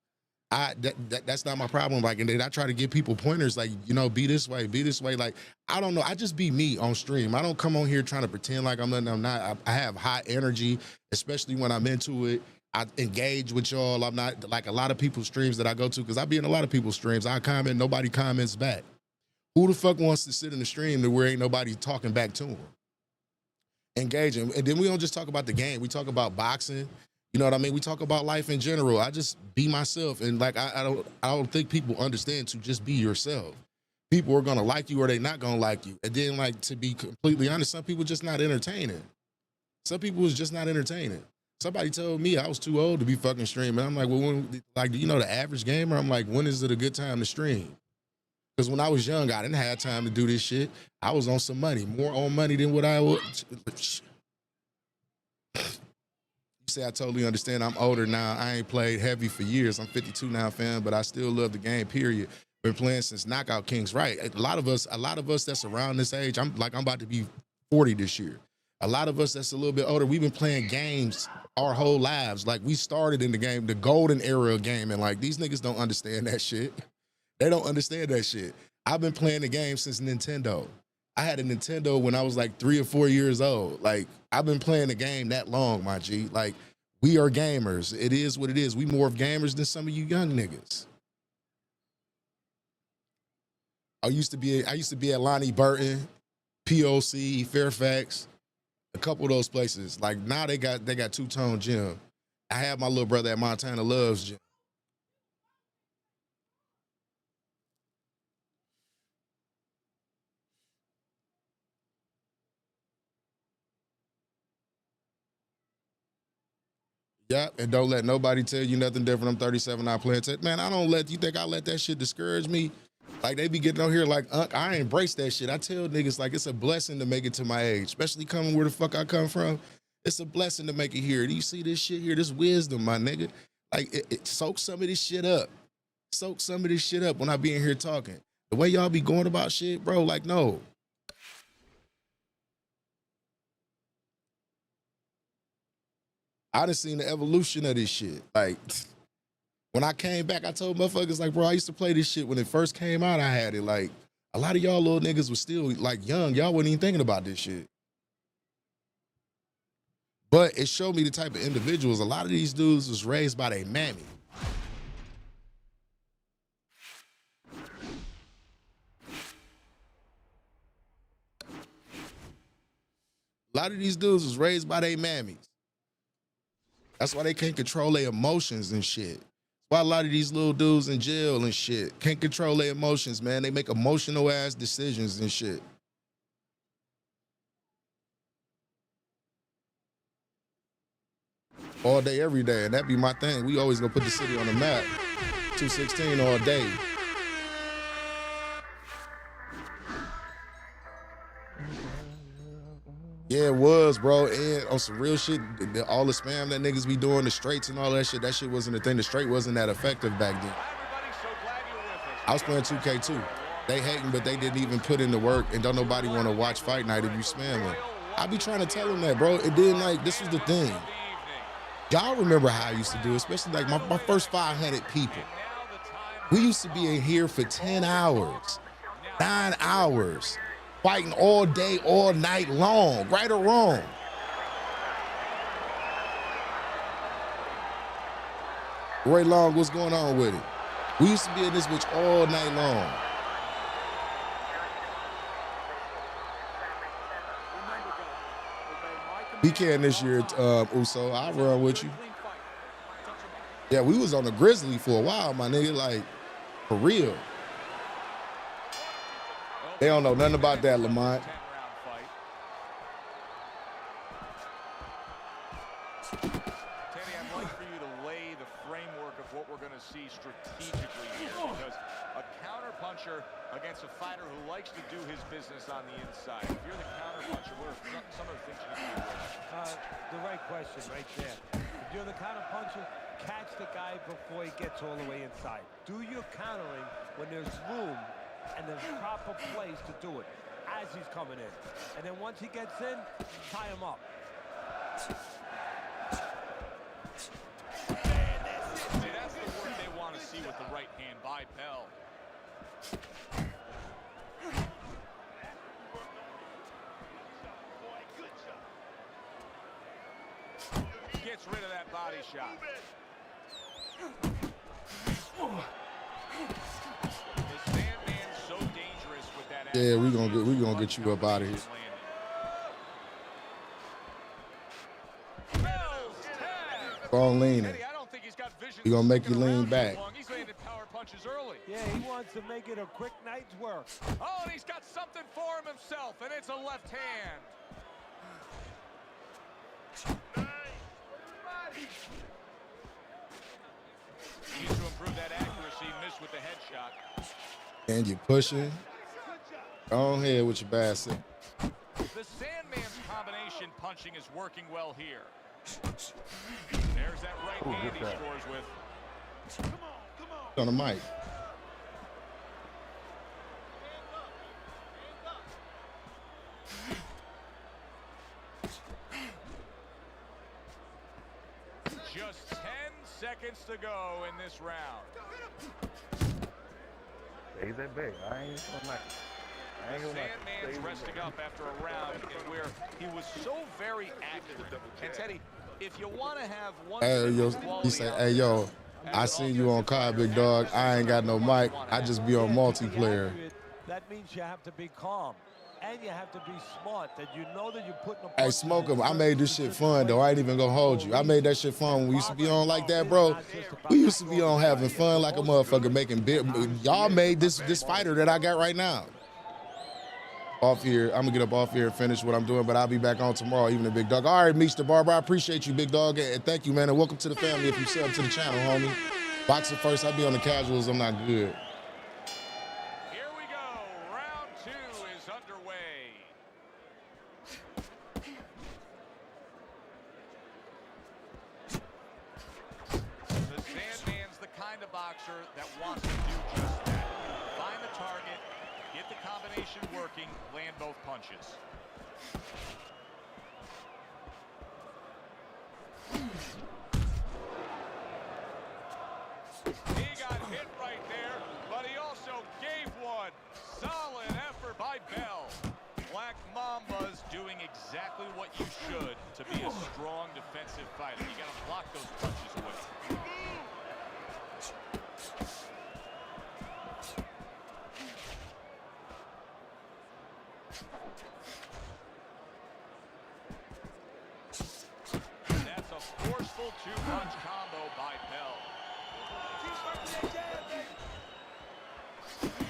That's not my problem. Like, and then I try to give people pointers, like, you know, be this way. Like, I don't know. I just be me on stream. I don't come on here trying to pretend like I'm nothing I'm not. I have high energy, especially when I'm into it. I engage with y'all. I'm not like a lot of people's streams that I go to, because I be in a lot of people's streams. I comment, nobody comments back. Who the fuck wants to sit in the stream to where ain't nobody talking back to them? Engaging. And then we don't just talk about the game. We talk about boxing. You know what I mean? We talk about life in general. I just be myself. And, like, I don't think people understand to just be yourself. People are gonna like you or they not gonna like you. And then, like, to be completely honest, some people just not entertaining. Some people was just not entertaining. Somebody told me I was too old to be fucking streaming. I'm like, well, when, like, do you know the average gamer? I'm like, when is it a good time to stream? Because when I was young, I didn't have time to do this shit. I was on some money, more on money than what I would. You say I totally understand. I'm older now. I ain't played heavy for years. I'm 52 now, fam, but I still love the game, period. Been playing since Knockout Kings, right? A lot of us that's around this age, I'm about to be 40 this year. A lot of us that's a little bit older, we've been playing games our whole lives. Like, we started in the game, the golden era of gaming. Like, these niggas don't understand that shit. They don't understand that shit. I've been playing the game since Nintendo. I had a Nintendo when I was like 3 or 4 years old. Like, I've been playing the game that long, my G. Like, we are gamers. It is what it is. We more of gamers than some of you young niggas. I used to be at Lonnie Burton, POC, Fairfax, a couple of those places. Like, now they got Two-Tone Gym. I have my little brother at Montana Loves Gym. Yeah, and don't let nobody tell you nothing different. I'm 37, not playing tech. Man, you think I let that shit discourage me? Like, they be getting on here like, I embrace that shit. I tell niggas, like, it's a blessing to make it to my age, especially coming where the fuck I come from. It's a blessing to make it here. Do you see this shit here? This wisdom, my nigga. Like, it soak some of this shit up. Soak some of this shit up when I be in here talking. The way y'all be going about shit, bro, like, no. I done seen the evolution of this shit. Like, when I came back, I told motherfuckers, like, bro, I used to play this shit when it first came out. I had it. Like, a lot of y'all little niggas was still, like, young. Y'all wasn't even thinking about this shit. But it showed me the type of individuals. A lot of these dudes was raised by their mammy. A lot of these dudes was raised by their mammies. That's why they can't control their emotions and shit. That's why a lot of these little dudes in jail and shit can't control their emotions, man. They make emotional ass decisions and shit. All day, every day, and that be my thing. We always gonna put the city on the map. 216 all day. Yeah, it was, bro. And on some real shit, all the spam that niggas be doing, the straights and all that shit wasn't a thing. The straight wasn't that effective back then. I was playing 2K too. They hating, but they didn't even put in the work, and don't nobody want to watch Fight Night if you spamming. I be trying to tell them that, bro. It didn't, like, this was the thing. Y'all remember how I used to do, especially like my first 500 people. We used to be in here for 10 hours, 9 hours, fighting all day, all night long, right or wrong. Roy Long, what's going on with it? We used to be in this bitch all night long. We can this year, Uso. I'll run with you. Yeah, we was on the Grizzly for a while, my nigga, like, for real. They don't know nothing about that, Lamont. Teddy, I'd like for you to lay the framework of what we're going to see strategically here, because a counterpuncher against a fighter who likes to do his business on the inside. If you're the counterpuncher, what are some of the things you need to do? The right question right there. If you're the counterpuncher, catch the guy before he gets all the way inside. Do your countering when there's room and the proper place to do it as he's coming in. And then once he gets in, tie him up. See, that's the work they want to see with the right hand by Bell. Gets rid of that body shot. The Sandman's so dangerous with that. Yeah, we gonna get you up out of here. Strong leaning. He gonna make you lean back. He's landed power punches early. Yeah, he wants to make it a quick night's work. Oh, and he's got something for him himself, and it's a left hand. Needs to improve that accuracy. Missed with the headshot. And you're pushing. Go ahead with your basket. The Sandman's combination punching is working well here. There's that right hand he scores with. On the mic. Just 10 seconds to go in this round. Stays at bay. I ain't gonna lie. I ain't gonna lie. Sandman's resting up after a round in where he was so very accurate. And Teddy, if you want to have one Hey, yo, he say, hey, yo, I seen you on COD, big dog. I ain't got no mic. I just be on multiplayer. That means you have to be calm. And you have to be smart, that you know that you're putting a Hey, Smoke 'em. I made this shit fun, though. I ain't even gonna hold you. I made that shit fun when we used to be on like that, bro. We used to be on having fun like a motherfucker, making big. Y'all made this fighter that I got right now. Off here, I'm gonna get up off here and finish what I'm doing, but I'll be back on tomorrow, even the big dog. All right, Mr. Barber, I appreciate you, big dog, and thank you, man, and welcome to the family if you sub to the channel, homie. Boxing first, I be on the casuals, I'm not good. Here we go. Round 2 is underway. The Sandman's the kind of boxer that wants to do just that. Find the target, get the combination working, land both punches. He got hit right there, but he also gave one. Solid effort by Bell. Black Mamba's doing exactly what you should to be a strong defensive fighter. You got to block those punches away. That's a forceful two-punch combo by Bell.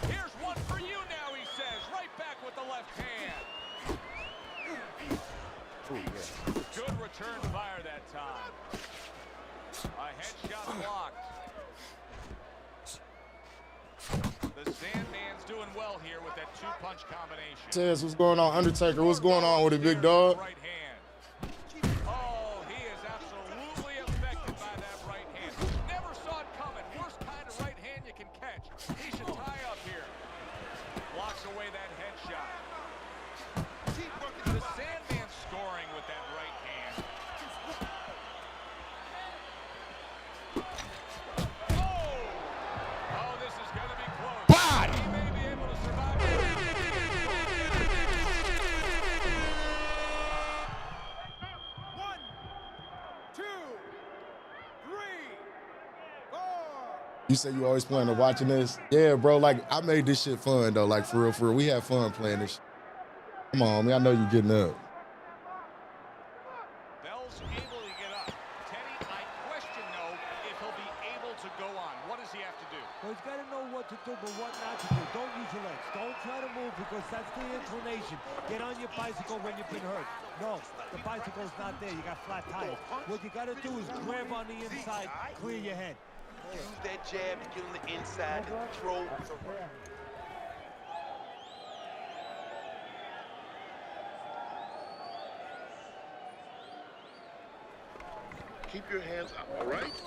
Here's one for you now, he says. Right back with the left hand. Ooh, yeah. Good return fire that time. A headshot blocked. The Sandman's doing well here with that two-punch combination. Says, what's going on, Undertaker? What's going on with it, big dog? Right hand. Oh, he is absolutely affected by that right hand. Never saw it coming. Worst kind of right hand you can catch. He should tie up here. Blocks away that headshot. The Sandman's scoring with that right hand. Oh, this is going to be close. He may be able to survive. 1, 2, 3, 4. You say you always plan on watching this? Yeah, bro, like, I made this shit fun, though, like, for real. We had fun playing this shit. Come on, man, I know you getting up. Bell's able to get up. Teddy, I question, though, if he'll be able to go on. What does he have to do? Well, he's got to know what to do, but what not to do. Don't use your legs. Don't try to move because that's the inclination. Get on your bicycle when you've been hurt. No, the bicycle's not there. You got flat tires. What you got to do is grab on the inside, clear your head. Use that jab to get on the inside and control. Keep your hands up, all right?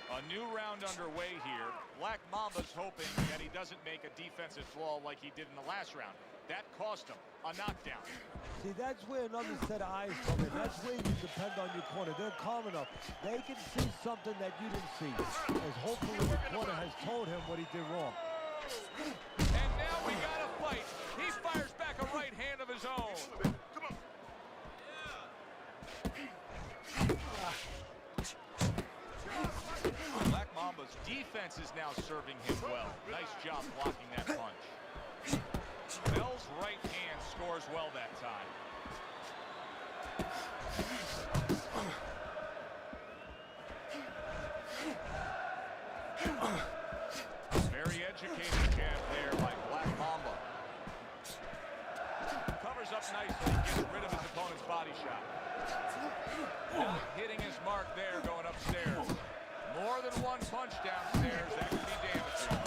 A new round underway here. Black Mamba's hoping that he doesn't make a defensive flaw like he did in the last round. That cost him a knockdown. See, that's where another set of eyes come in. That's where you depend on your corner. They're calm enough. They can see something that you didn't see. As hopefully the corner has told him what he did wrong. And now we got a fight. He fires back a right hand of his own. Black Mamba's defense is now serving him well. Nice job blocking that punch. Bell's right hand scores well that time. Very educated jab there by Black Mamba. Covers up nicely, gets rid of his opponent's body shot. Not hitting his mark there going upstairs. More than one punch downstairs, that could be damaging.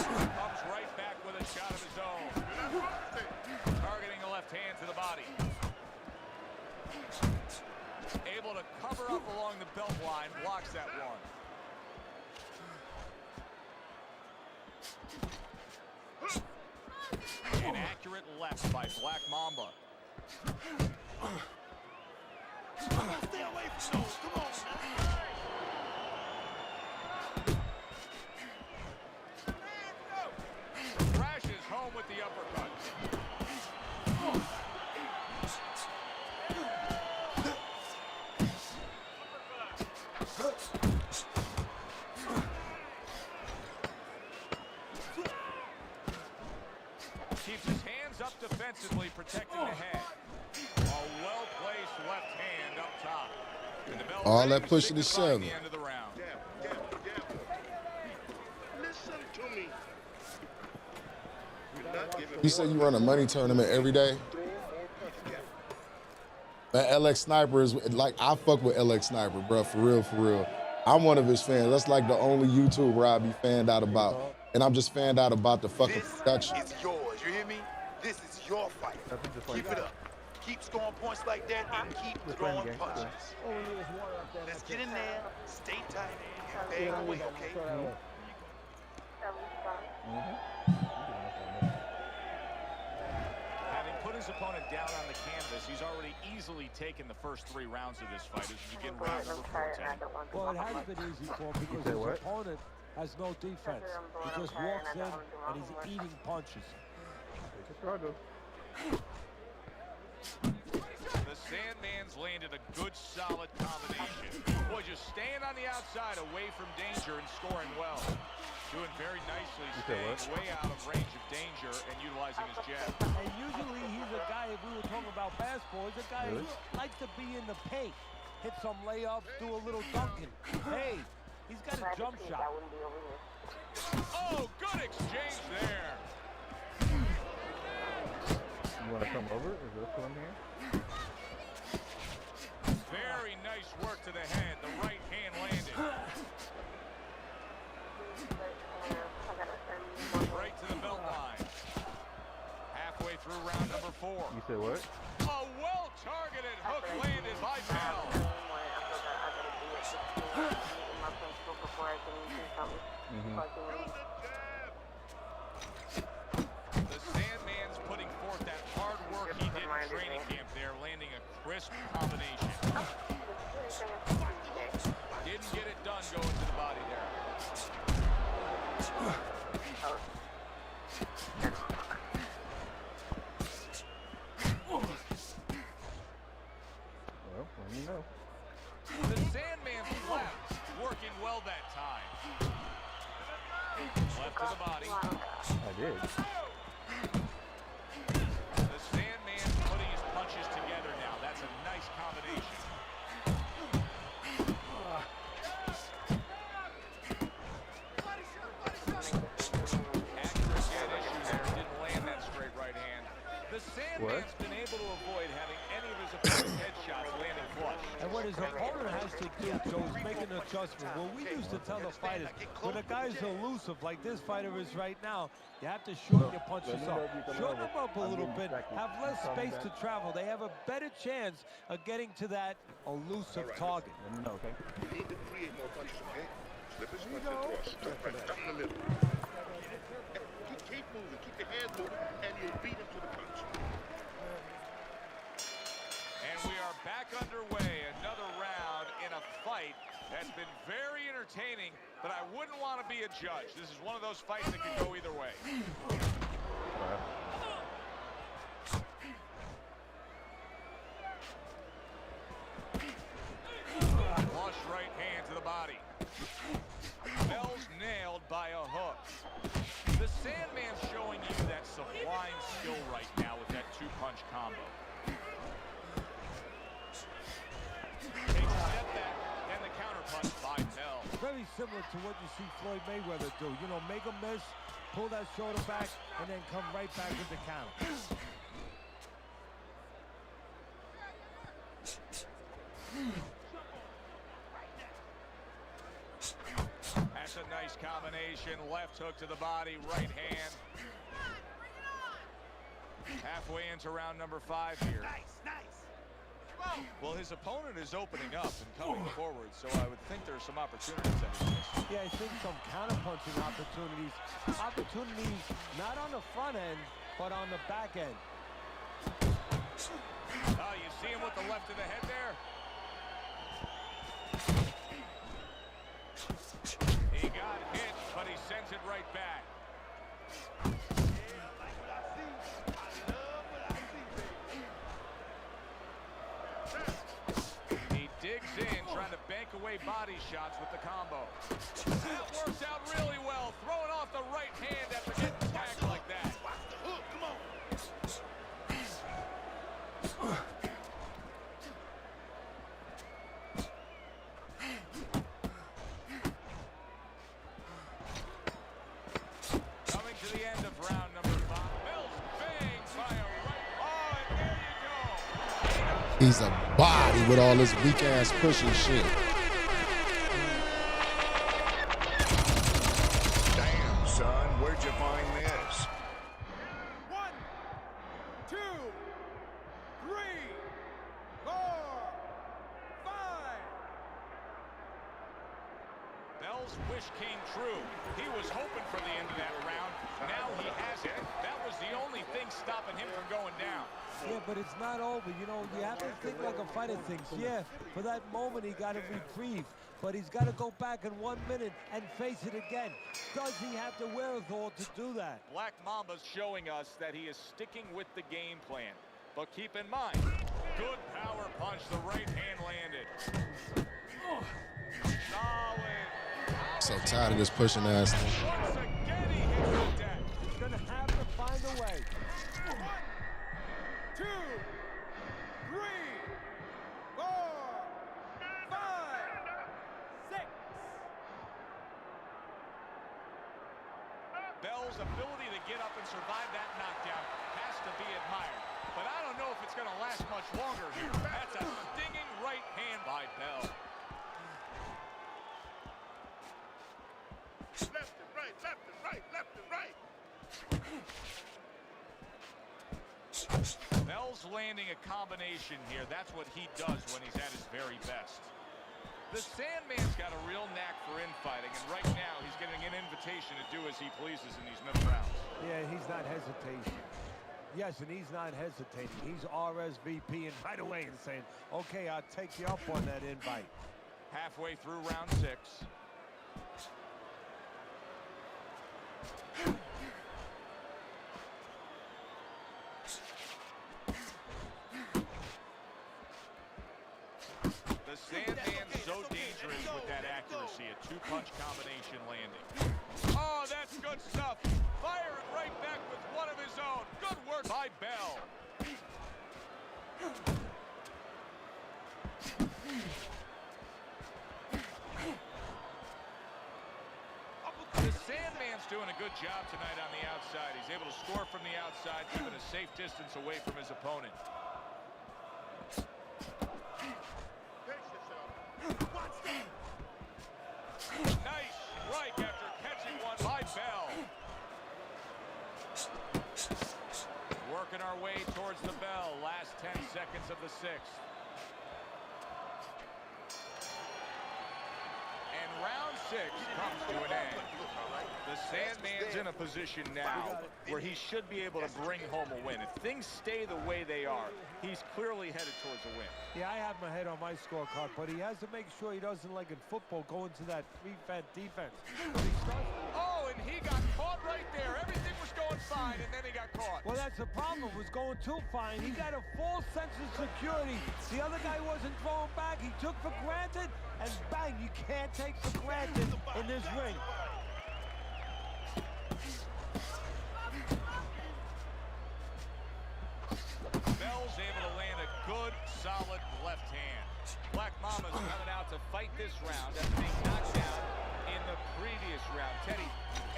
Comes right back with a shot of his own. Targeting the left hand to the body. Able to cover up along the belt line, blocks that one. An accurate left by Black Mamba. Stay away from those. Come on. Crashes home with the uppercut. Keeps his hands up defensively, protecting the head. A well-placed left hand up top. And the bell All that rings, pushing is signifying shoving. the end of the round. Listen to me. You're not giving You said you run a money tournament every day? That LX Sniper is like, I fuck with LX Sniper, bro, for real, for real. I'm one of his fans. That's like the only YouTuber I be fanned out about. And I'm just fanned out about the fucking production. It's yours. You hear me? This is your fight. Keep it up. Keep scoring points like that and keep throwing punches. Let's get in there, stay tight, and bang away, okay? Having put his opponent down on the canvas, he's already easily taken the first 3 rounds of this fight as we begin round number 14. Well, it has been easy for him because his opponent has no defense. He just walks in and he's eating punches. The Sandman's landed a good, solid combination. Boy, just staying on the outside, away from danger and scoring well. Doing very nicely, staying way out of range of danger and utilizing his jab. And usually he's a guy, if we were talking about basketball, he's a guy who likes to be in the paint. Hit some layups, do a little dunking. Hey, he's got a jump shot. Oh, good exchange there. You want to come over? Is this one here? Very nice work to the head. The right hand landed. Right to the belt line. Halfway through round number 4. You said what? A well-targeted hook landed by Bell. The Sandman's putting forth that hard work he did in training camp there, landing a crisp combination. Didn't get it done going to the body there. Well, let me know. The Sandman's left, working well that time. Left to the body. I did. The Sandman's putting his punches together now. That's a nice combination. Accuracy at issue there. Didn't land that straight right hand. The Sandman's been able to avoid having any of his opponent's headshots landing flush. And what his opponent has to do, Joe, is make an adjustment. Well, we used to tell the fighters, when a guy's elusive like this fighter is right now, you have to shorten your punches up. Shorten them up a little bit, have less space to travel. They have a better chance of getting to that elusive target. Let me know, okay? You need to create more punches, okay? Slip his punch across. Right down the middle. Keep moving. Keep your hands moving, and you'll beat him to the punch. And we are back underway. Another round in a fight that's been very entertaining, but I wouldn't want to be a judge. This is one of those fights that can go either way. Flush right hand to the body. Bell's nailed by a hook. The Sandman's showing you that sublime skill right now with that 2-punch combo. Takes a step back, and the counterpunch by Bell. Very similar to what you see Floyd Mayweather do. You know, make a miss, pull that shoulder back, and then come right back with the counter. That's a nice combination. Left hook to the body, right hand. Halfway into round number 5 here. Well, his opponent is opening up and coming forward, so I would think there's some opportunities that he's missed. Yeah, I think some counter-punching opportunities. Opportunities not on the front end, but on the back end. Oh, you see him with the left of the head there? He got hit, but he sends it right back. He digs in, trying to bank away body shots with the combo. That works out really well, throwing off the right hand after getting tagged like that. Coming to the end of round number 5. Bell's banged by a right. Oh, and there you go. He's a body with all this weak-ass pushing shit. Damn, son, where'd you find this? 1, 2, 3, 4, 5. Bell's wish came true. He was hoping for the end of that round. Now he has it. That was the only thing stopping him from going down. Yeah, but it's not over. You know, you have to think like a fighter thinks. Yeah, for that moment he got a reprieve, but he's got to go back in 1 minute and face it again. Does he have the wherewithal to do that? Black Mamba's showing us that he is sticking with the game plan. But keep in mind, good power punch, the right hand landed. Solid. So tired of this pushing ass thing. Once again he hits the deck. He's going to have to find a way. 1, 2, 3, 4, 5, 6. Bell's ability to get up and survive that knockdown has to be admired. But I don't know if it's going to last much longer here. That's a stinging right hand by Bell. Left and right, left and right, left and right. Bell's landing a combination here. That's what he does when he's at his very best. The Sandman's got a real knack for infighting, and right now he's getting an invitation to do as he pleases in these middle rounds. Yeah, he's not hesitating. Yes, and he's not hesitating. He's RSVPing right away and saying, okay, I'll take you up on that invite. Halfway through round 6. The Sandman's so dangerous with that accuracy, a two-punch combination landing. Oh, that's good stuff. Firing right back with one of his own. Good work by Bell. The Sandman's doing a good job tonight on the outside. He's able to score from the outside, keeping a safe distance away from his opponent. Nice strike after catching one by Bell. Working our way towards the bell. Last 10 seconds of the 6th. And round 6 comes to an end. The Sandman's in a position now where he should be able to bring home a win. If things stay the way they are, he's clearly headed towards a win. Yeah, I have my head on my scorecard, but he has to make sure he doesn't, like in football, go into that three-fat defense. Oh, and he got caught right there. Everything was going fine, and then he got caught. Well, that's the problem. It was going too fine. He got a false sense of security. The other guy wasn't throwing back. He took for granted, and bang, you can't take for granted in this ring. Bell's able to land a good, solid left hand. Black Mama's coming out to fight this round after being knocked down in the previous round. Teddy,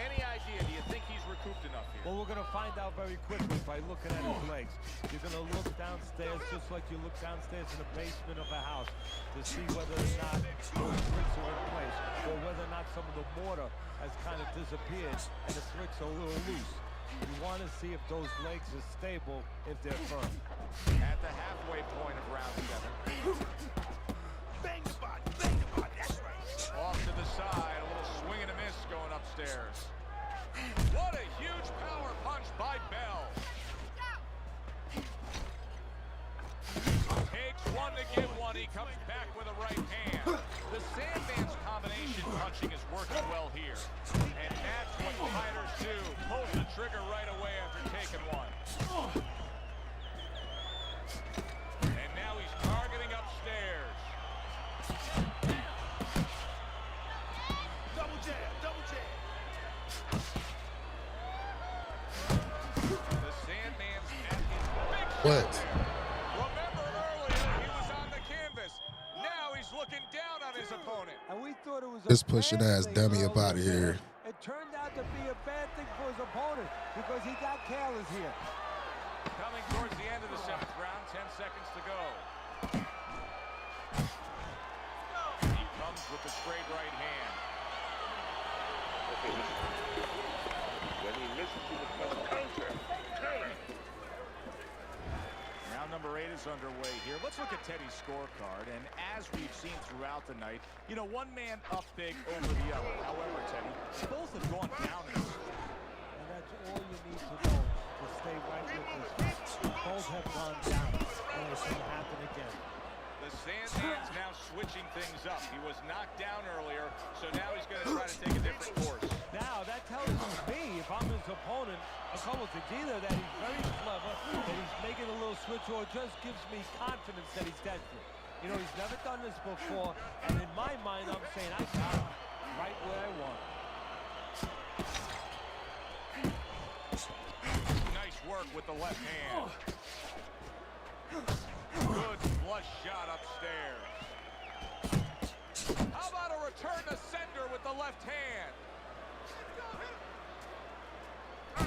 any idea? Do you think he's recouped enough here? Well, we're going to find out very quickly by looking at his legs. You're going to look downstairs just like you look downstairs in the basement of a house to see whether or not those bricks are in place or whether or not some of the mortar has kind of disappeared and the bricks are a little loose. You want to see if those legs are stable, if they're firm. At the halfway point of round 7. Bang the body, that's right. Off to the side, a little swing and a miss going upstairs. What a huge power punch by Bell. Takes one to give one. He comes back with a right hand. The Sandman's combination punching is working well here. And that's what fighters do. Pulls the trigger right away after taking one. And now he's targeting upstairs. Double jab, double jab. The Sandman's at his big What? shot there. Remember earlier, he was on the canvas. Now he's looking down on his opponent. And we thought it was This a pushing bad ass thing dummy up earlier out of here. today. It turned out to be a bad thing for his opponent because he got careless here. Coming towards the end of the 7th round, 10 seconds to go. He comes with the straight right hand. When he misses, he becomes counter. Counter. Round number 8 is underway here. Let's look at Teddy's scorecard. And as we've seen throughout the night, you know, one man up big over the other. However, Teddy, both have gone down in this. And that's all you need to know to stay right with this fight. Both have gone down, and it's going to happen again. The Sandman's now switching things up. He was knocked down earlier, so now he's going to try to take a different course. Now, that tells me, if I'm his opponent, a couple things. Either that he's very clever, that he's making a little switch, or it just gives me confidence that he's desperate. You know, he's never done this before, and in my mind, I'm saying, I got him right where I want. Nice work with the left hand. Good flush shot upstairs. How about a return to sender with the left hand?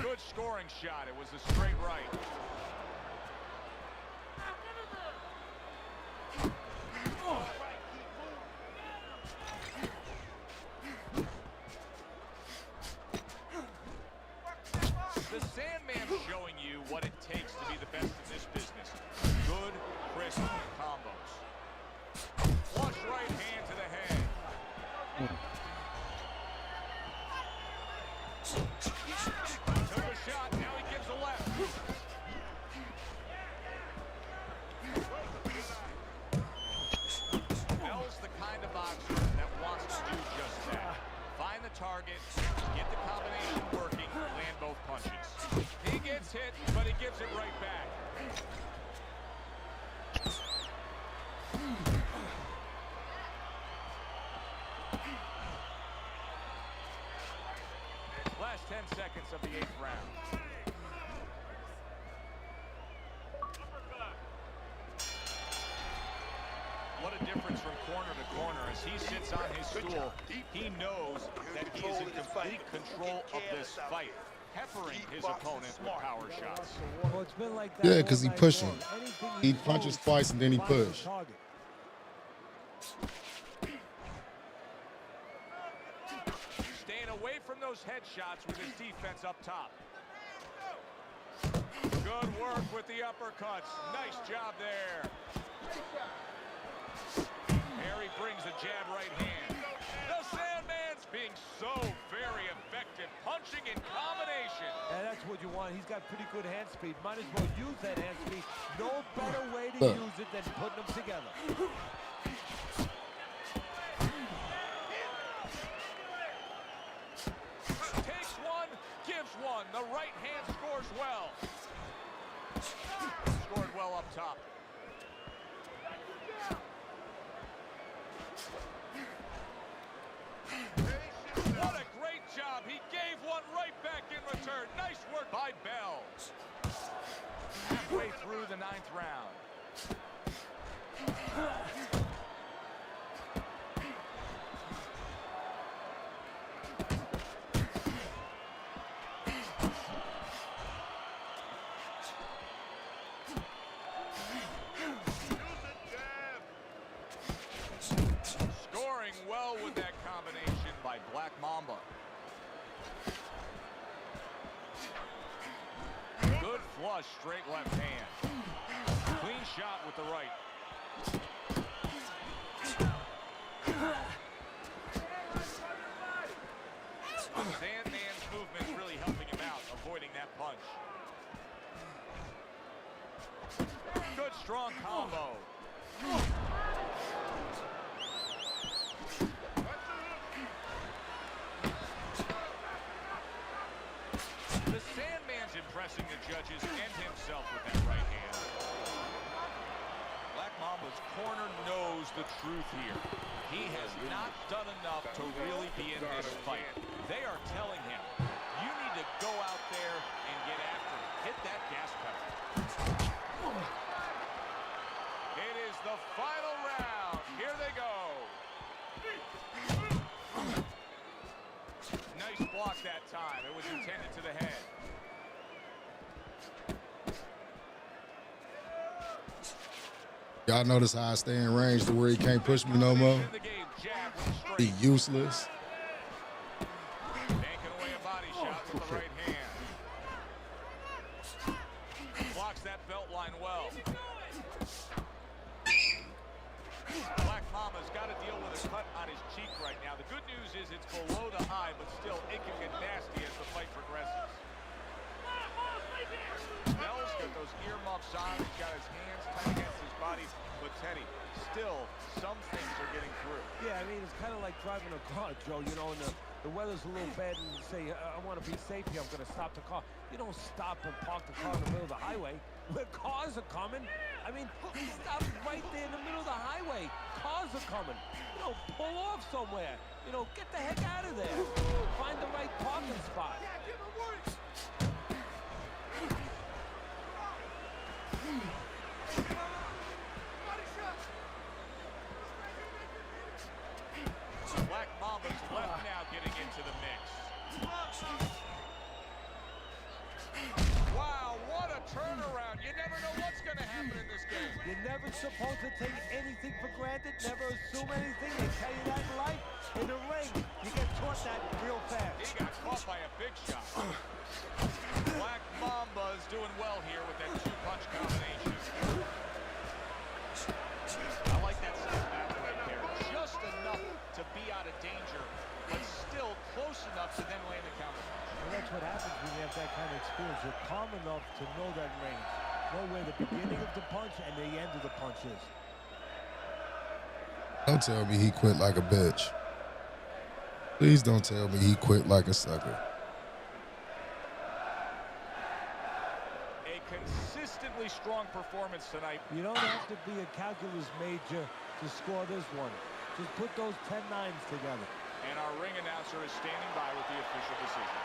Good scoring shot. It was a straight right. The Sandman's showing you what it takes to be the best in this business. Good, crisp combos. Flush right hand to the head. Took a shot, now he gives a left. Bell's the kind of boxer that wants to do just that. Find the target, get the combination working, land both punches. He gets hit, but he gives it right back. Last 10 seconds of the 8th round. What a difference from corner to corner. As he sits on his stool, he knows that he is in complete control of this fight, peppering his opponent with power shots. Well, it's been like that. Yeah, because he all night pushing. long. Anything He throws, punches twice and then he finds the push. target. Staying away from those headshots with his defense up top. Good work with the uppercuts. Nice job there. Harry brings a jab right hand. The Sandman's being so very effective, punching in combination. And that's what you want. He's got pretty good hand speed. Might as well use that hand speed. No better way to use it than putting them together. Takes one, gives one. The right hand scores well. Scored well up top. What a great job. He gave one right back in return. Nice work by Bell. Halfway through the 9th round. Scoring well with that combination by Black Mamba. Good flush, straight left hand. Clean shot with the right. Sandman's movement's really helping him out, avoiding that punch. Good strong combo. The Sandman's impressing the judges and himself with that right hand. Black Mamba's corner knows the truth here. He has not done enough to really be in this fight. They are telling him, you need to go out there and get after it. Hit that gas pedal. It is the final round. Here they go. Nice block that time. It was intended to the head. Y'all notice how I stay in range to where he can't push me no more? He useless. Banking away a body shot with the right hand. Blocks that belt line well. Black Mama's got to deal with a cut on his cheek right now. The good news is it's below the eye, but still it can get nasty as the fight progresses. Bell's got those earmuffs on. He's got his hands tight against his body. But Teddy, still, some things are getting through. Yeah, I mean, it's kind of like driving a car, Joe. You know, and the weather's a little bad, and you say, I want to be safe here. I'm going to stop the car. You don't stop and park the car in the middle of the highway where cars are coming. I mean, he stopped right there in the middle of the highway. Cars are coming. You know, pull off somewhere. You know, get the heck out of there. Find the right parking spot. Black Mamba's left now getting into the mix. Wow, what a turnaround. You never know what's going to happen in this game. You're never supposed to take anything for granted, never assume anything. They tell you that in life. In the ring, you get taught that real fast. He got caught by a big shot. Black Mamba's doing well here with that two-punch combination. I like that second battle right there. Just enough to be out of danger, but still close enough to then land a counter. Well, that's what happens when you have that kind of experience. You're calm enough to know that range. Know where the beginning of the punch and the end of the punch is. Don't tell me he quit like a bitch. Please don't tell me he quit like a sucker. A consistently strong performance tonight. You don't have to be a calculus major to score this one. Just put those 10 nines together. And our ring announcer is standing by with the official decision.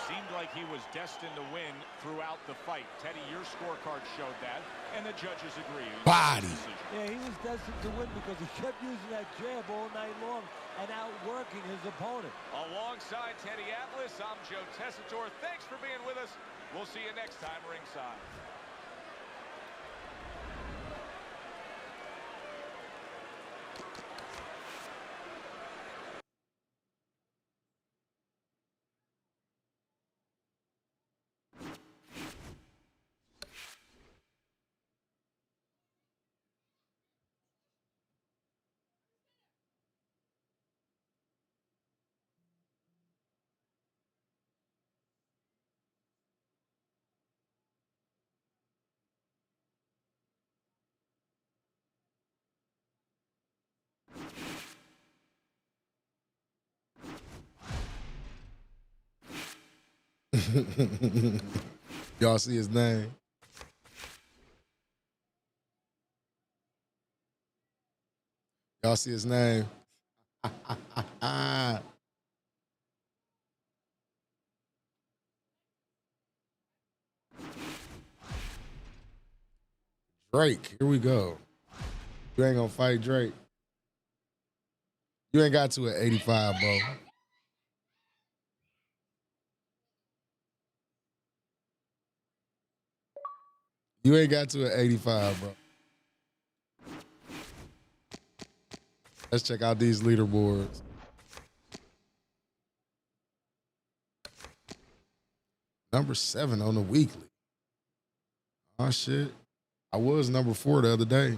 Seemed like he was destined to win throughout the fight. Teddy, your scorecard showed that, and the judges agree. Body. Yeah, he was destined to win because he kept using that jab all night long and outworking his opponent. Alongside Teddy Atlas, I'm Joe Tessitore. Thanks for being with us. We'll see you next time ringside. Y'all see his name? Y'all see his name? Drake, here we go. You ain't gonna fight Drake. You ain't got to at 85, bro. You ain't got to at 85, bro. Let's check out these leaderboards. Number 7 on the weekly. Oh, shit. I was number 4 the other day.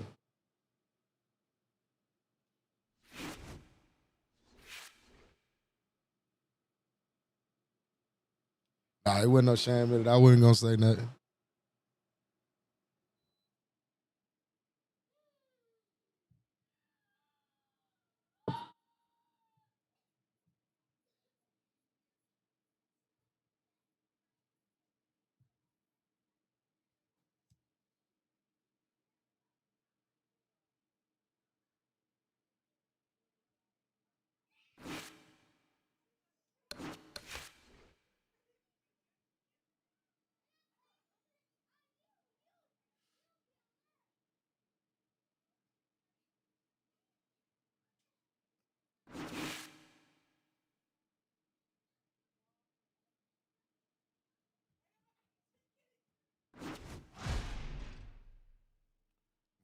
Nah, it wasn't no shame in it. I wasn't gonna say nothing.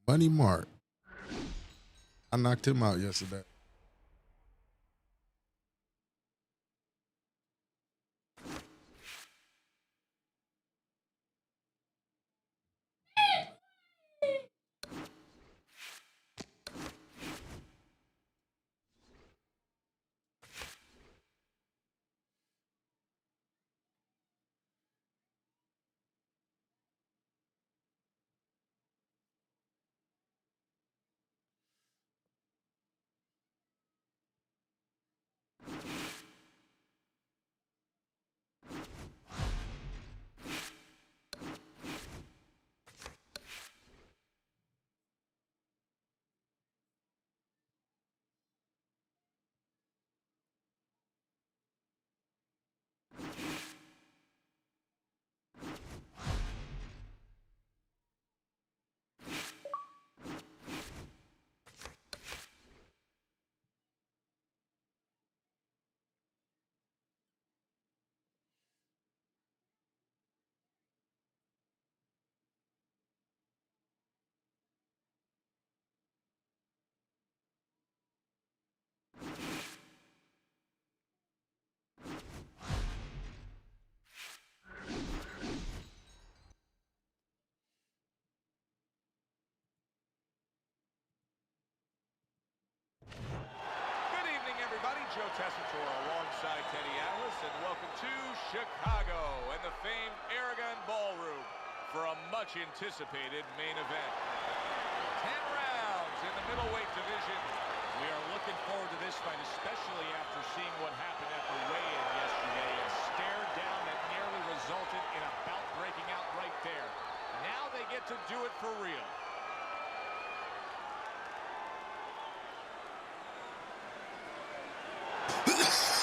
Money Mark. I knocked him out yesterday. Joe Tessitore alongside Teddy Atlas, and welcome to Chicago and the famed Aragon Ballroom for a much-anticipated main event. 10 rounds in the middleweight division. We are looking forward to this fight, especially after seeing what happened at the weigh-in yesterday. A stare down that nearly resulted in a bout breaking out right there. Now they get to do it for real.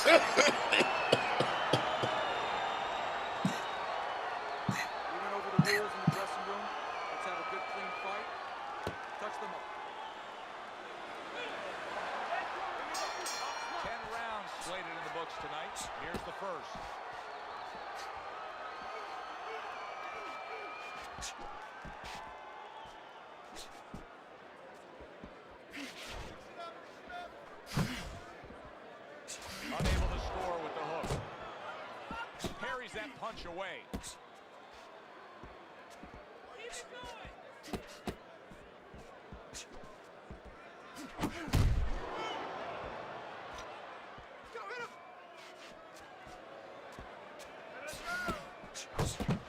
Even over the rules in the dressing room, let's have a good, clean fight. Touch them up. 10 rounds slated in the books tonight. Here's the first. Unable to score with the hook. Parries that punch away.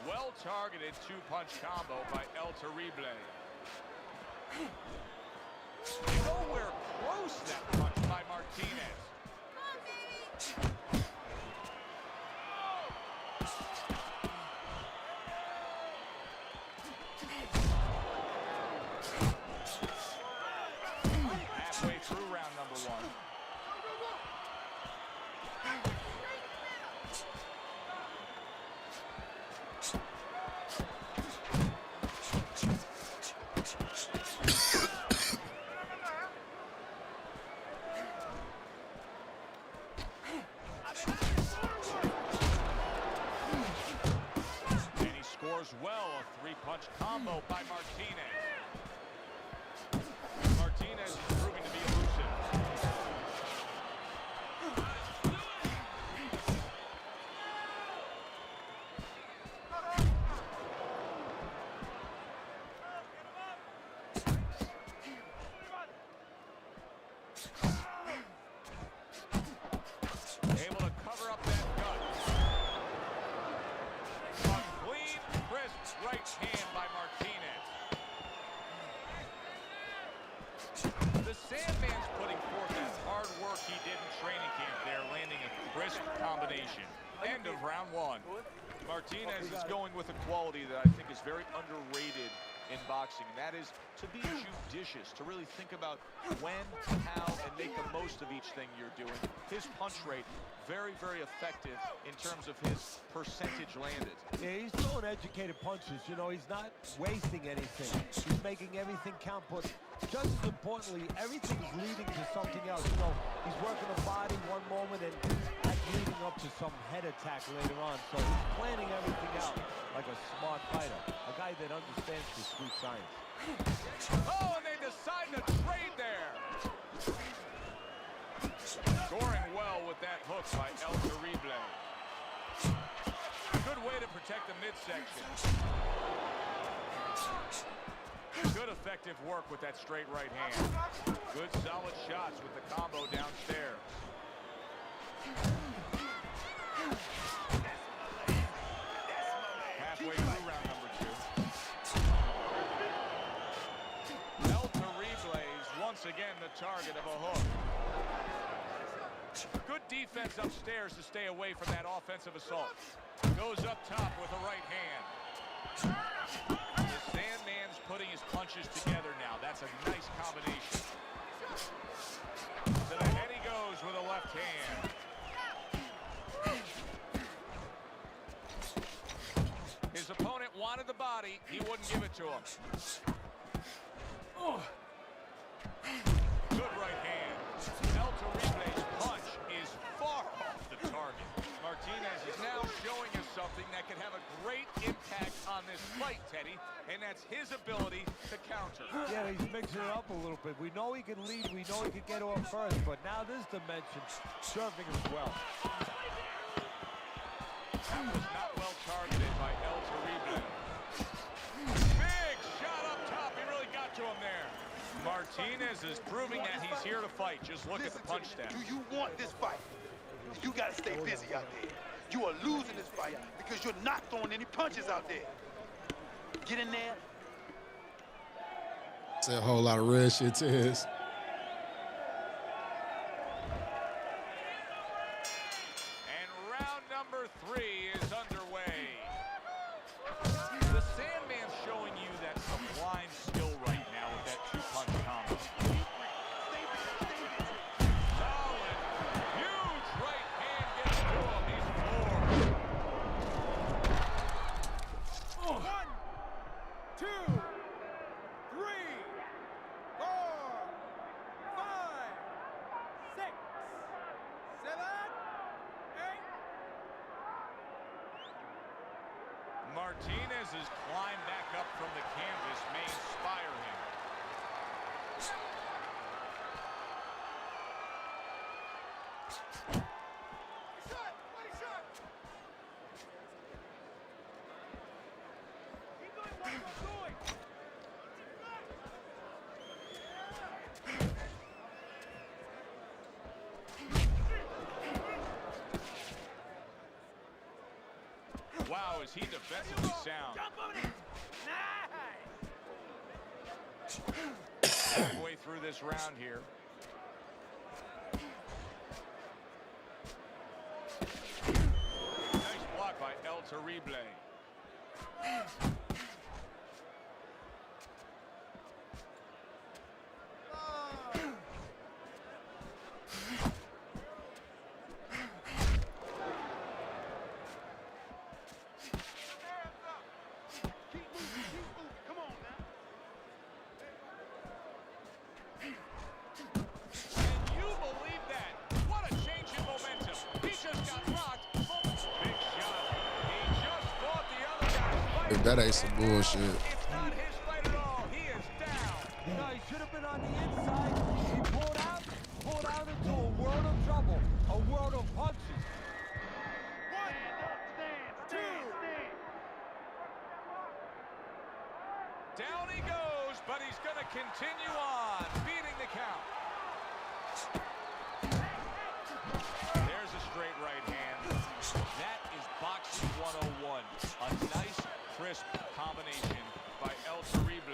Well-targeted two-punch combo by El Terrible. Nowhere close that punch by Martinez. Halfway through round number one. And he scores well, a three-punch combo by Martinez. Martinez is proving to be elusive. Able to cover up that gut. crisp combination. End of round one. Martinez is going with a quality that I think is very underrated in boxing, and that is to be judicious, to really think about when, how, and make the most of each thing you're doing. His punch rate, very, very effective in terms of his percentage landed. Yeah, he's throwing educated punches. You know, he's not wasting anything. He's making everything count, but just as importantly, everything's leading to something else. You know, he's working the body one moment and that's leading up to some head attack later on. So he's planning everything out like a smart fighter, a guy that understands the sweet science. Oh, and they decide to trade there. Scoring well with that hook by El Terrible. Good way to protect the midsection. Good effective work with that straight right hand. Good solid shots with the combo downstairs. Halfway through round number two. El Terrible is once again the target of a hook. Good defense upstairs to stay away from that offensive assault. Goes up top with a right hand. The Sandman's putting his punches together now. That's a nice combination. To the head he goes with a left hand. His opponent wanted the body. He wouldn't give it to him. Good right hand. El Terrible's punch is far off the target. Martinez is now showing us something that can have a great impact on this fight, Teddy, and that's his ability to counter. Yeah, he's mixing it up a little bit. We know he can lead, we know he can get off first, but now this dimension, serving as well. That was not well targeted by El Terrible. Big shot up top. He really got to him there. Martinez is proving that he's here to fight. Just look at the punch stat. Do you want this fight? You got to stay busy out there. You are losing this fight because you're not throwing any punches out there. Get in there. It's a whole lot of red shit to his. And round number 3 is underway. The Sandman's showing you that sublime skill right now with that two-punch combo. Solid, huge right hand gets to him. He's floored. 1, 2, 3, 4, 5, 6, 7, 8. Martinez's climb back up from the canvas may inspire him. Wow, is he defensively sound? Halfway through this round here. Nice block by El Terrible. That ain't some bullshit. No, he should have been on the inside. He pulled out into a world of trouble, a world of punches. 1, 2. Down he goes, but he's going to continue on, beating the count. There's a straight right hand. That is boxing 101. A nice, crisp combination by El Terrible.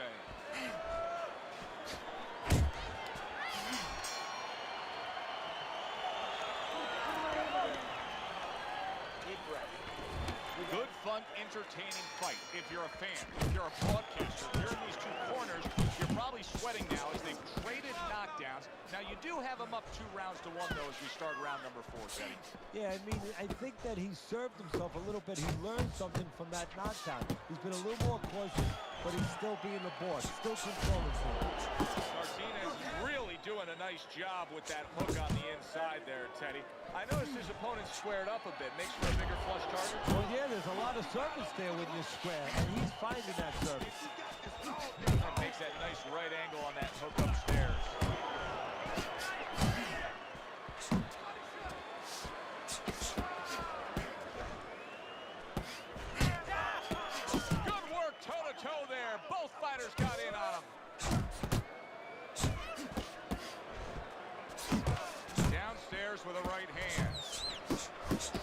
entertaining fight if you're a fan, if you're a broadcaster. If you're in these two corners, you're probably sweating now as they've traded knockdowns. Now, you do have them up 2 rounds to 1, though, as we start round number 4, Teddy. Yeah, I mean, I think that he served himself a little bit. He learned something from that knockdown. He's been a little more cautious, but he's still being the boss, still controlling things. Martinez is really doing a nice job with that hook on the inside there, Teddy. I noticed his opponent squared up a bit. Makes for a bigger flush target. Well, yeah, there's a lot of surface there when you're square, and he's finding that surface. Makes that nice right angle on that hook upstairs. Good work toe-to-toe there. Both fighters got in on him. Downstairs with a right hand.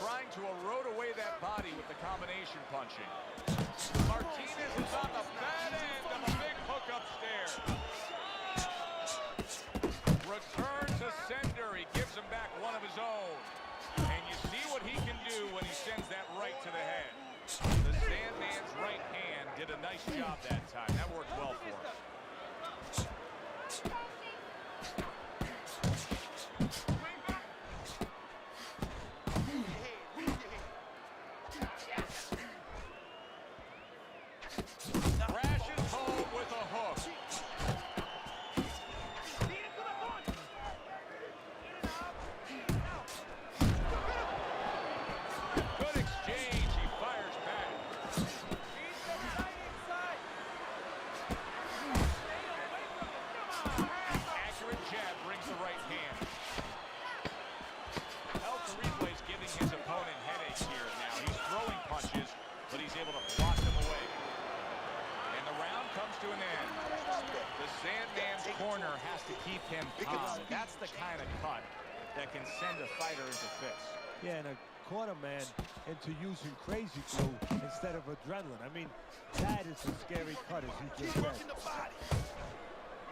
Trying to erode away that body with the combination punching. Martinez is on the bad end of a big hook upstairs. Return to sender. He gives him back one of his own. And you see what he can do when he sends that right to the head. The Sandman's right hand did a nice job that time. That worked well for him. Crashes home with a hook. Good exchange. He fires back. Accurate jab brings the right hand. Health replays giving his opponent headaches here now. He's throwing punches, but he's able to block them away. And the round comes to an end. The Sandman's corner has to keep him calm. That's the kind of cut that can send a fighter into fits. Yeah, and a quarter man into using crazy glue instead of adrenaline. I mean, that is a scary cut, as you just said.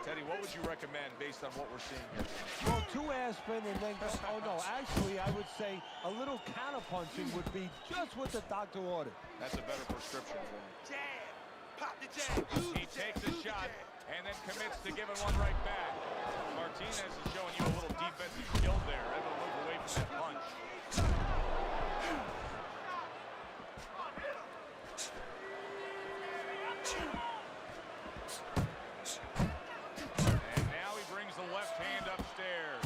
Teddy, what would you recommend based on what we're seeing here? Well, 2 aspirin and then, oh no, actually I would say a little counter-punching would be just what the doctor ordered. That's a better prescription for him. Jab. Pop the jab. He takes a shot and then commits to giving one right back. Martinez is showing you a little defensive skill there, able to move away from that punch. And now he brings the left hand upstairs.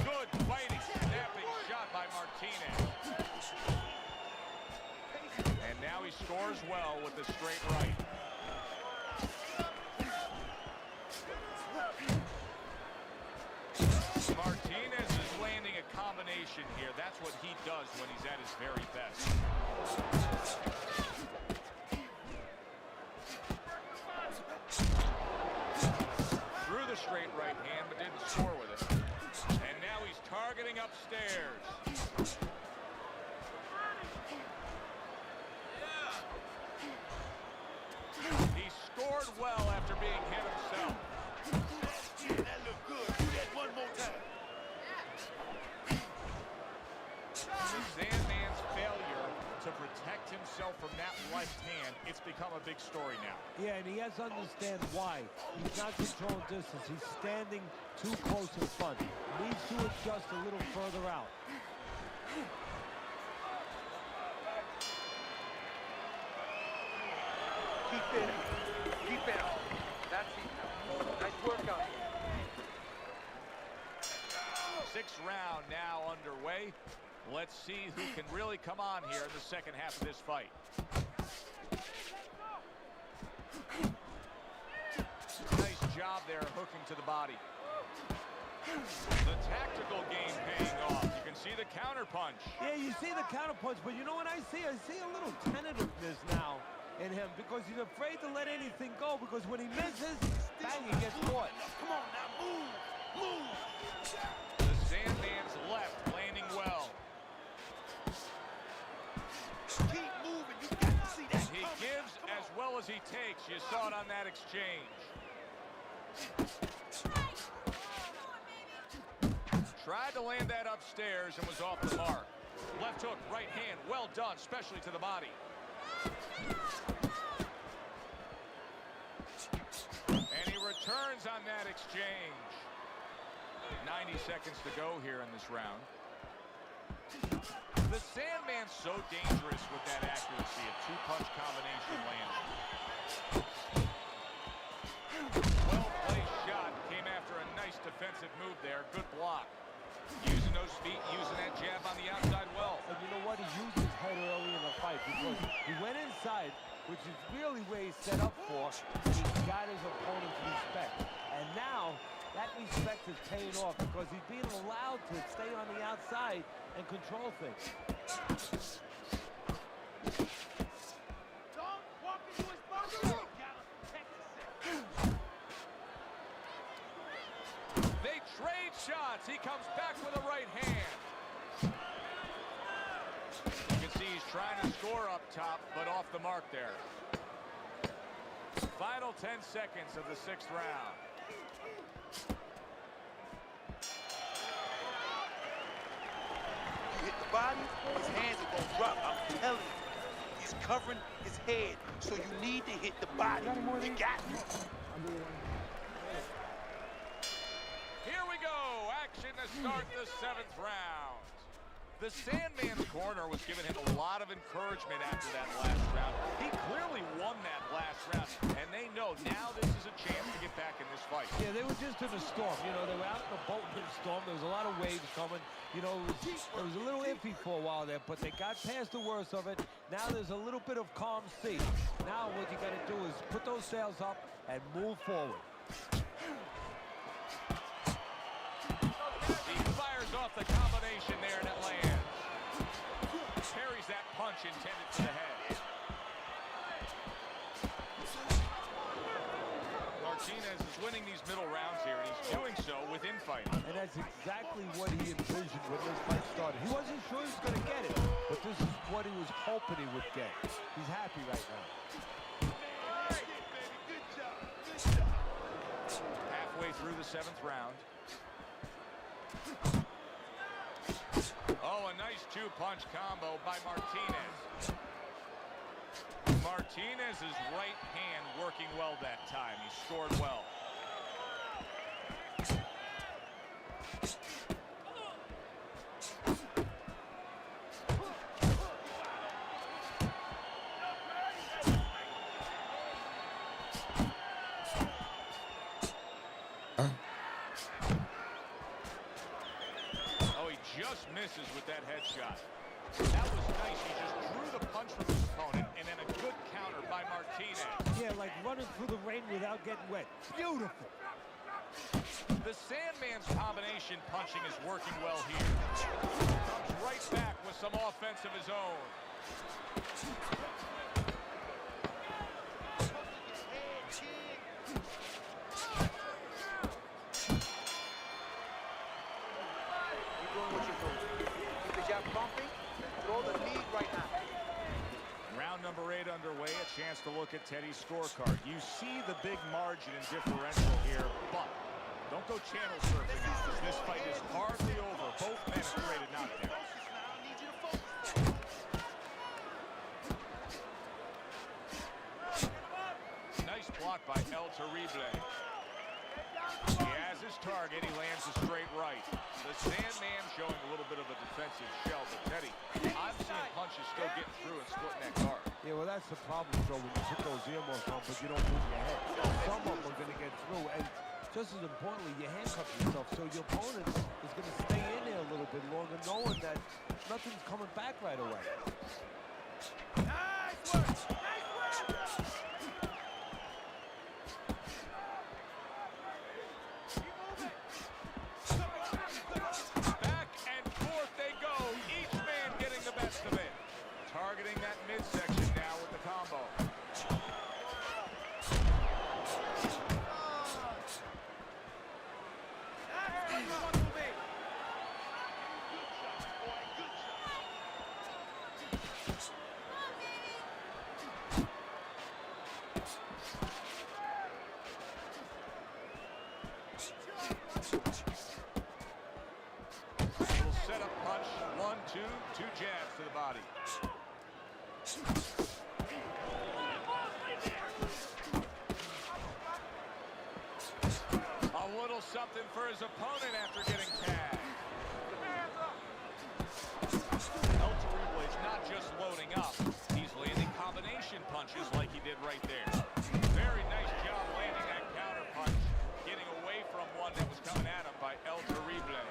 Good fighting, snapping shot by Martinez. And now he scores well with the straight right. Martinez is landing a combination here. That's what he does when he's at his very best. Threw the straight right hand, but didn't score with it. And now he's targeting upstairs. He scored well after being hit himself. That looked good. Do that one more time. The Sandman's failure to protect himself from that left hand, it's become a big story now. Yeah, and he has to understand why. He's not controlling distance. He's standing too close in front. Needs to adjust a little further out. Keep it. Keep it up. That's it. Nice work out here. 6th round now underway. Let's see who can really come on here in the second half of this fight. Nice job there hooking to the body. The tactical game paying off. You can see the counter punch. Yeah, you see the counter punch, but you know what I see? I see a little tentativeness now in him because he's afraid to let anything go because when he misses, bang, he gets caught. Come on now, move. Move. The Sandman's left landing well. Keep moving. You got to see that. He gives as well as he takes. You saw it on that exchange. Tried to land that upstairs and was off the mark. Left hook, right hand, well done, especially to the body. And he returns on that exchange. 90 seconds to go here in this round. The Sandman's so dangerous with that accuracy. A two-punch combination landed. Well-placed shot. Came after a nice defensive move there. Good block. Using those feet, using that jab on the outside well. And you know what? He used his head early in the fight because he went inside, which is really where he's set up for, and he got his opponent's respect. And now, that respect is paying off because he's being allowed to stay on the outside and control things. Don't walk into his box. You gotta protect yourself. They trade shots. He comes back with a right hand. You can see he's trying to score up top, but off the mark there. Final 10 seconds of the 6th round. You hit the body, his hands are gonna drop. I'm telling you. He's covering his head, so you need to hit the body. You got it. Here we go. Action to start the 7th round. The Sandman's corner was giving him a lot of encouragement after that last round. He clearly won that last round, and they know now this is a chance to get back in this fight. Yeah, they were just in a storm. You know, they were out in a boat in a storm. There was a lot of waves coming. You know, it was a little iffy for a while there, but they got past the worst of it. Now there's a little bit of calm sea. Now what you got to do is put those sails up and move forward. He fires off the combination there, and it lands. Parries that punch intended for the head. Martinez is winning these middle rounds here, and he's doing so with infighting. And that's exactly what he envisioned when this fight started. He wasn't sure he was going to get it, but this is what he was hoping he would get. He's happy right now. Halfway through the 7th round. Oh, a nice two-punch combo by Martinez. Martinez's right hand working well that time. He scored well. Just misses with that headshot. That was nice. He just drew the punch from his opponent, and then a good counter by Martinez. Yeah, like running through the rain without getting wet. Beautiful. The Sandman's combination punching is working well here. Comes right back with some offense of his own. Round number 8 underway, a chance to look at Teddy's scorecard. You see the big margin and differential here, but don't go channel surfing, because this fight is hardly over. Both men have traded knockdowns. Nice block by El Terrible. He has his target. He lands a straight right. The Sandman showing a little bit of a defensive shell, but Teddy, I'm seeing punches still getting through and splitting that guard. Yeah, well, that's the problem, Joe, when you put those earmuffs on, but you don't move your head. Some of them are going to get through, and just as importantly, you handcuff yourself, so your opponent is going to stay in there a little bit longer, knowing that nothing's coming back right away. Nice work! Nice work! Back and forth they go, each man getting the best of it. Targeting that midsection now with the combo. That's what you want to be. setup punch. 1, 2, 2 jabs to the body. A little something for his opponent after getting tagged. El Terrible's not just loading up. He's landing combination punches like he did right there. Very nice job landing that counter punch, getting away from one that was coming at him by El Terrible.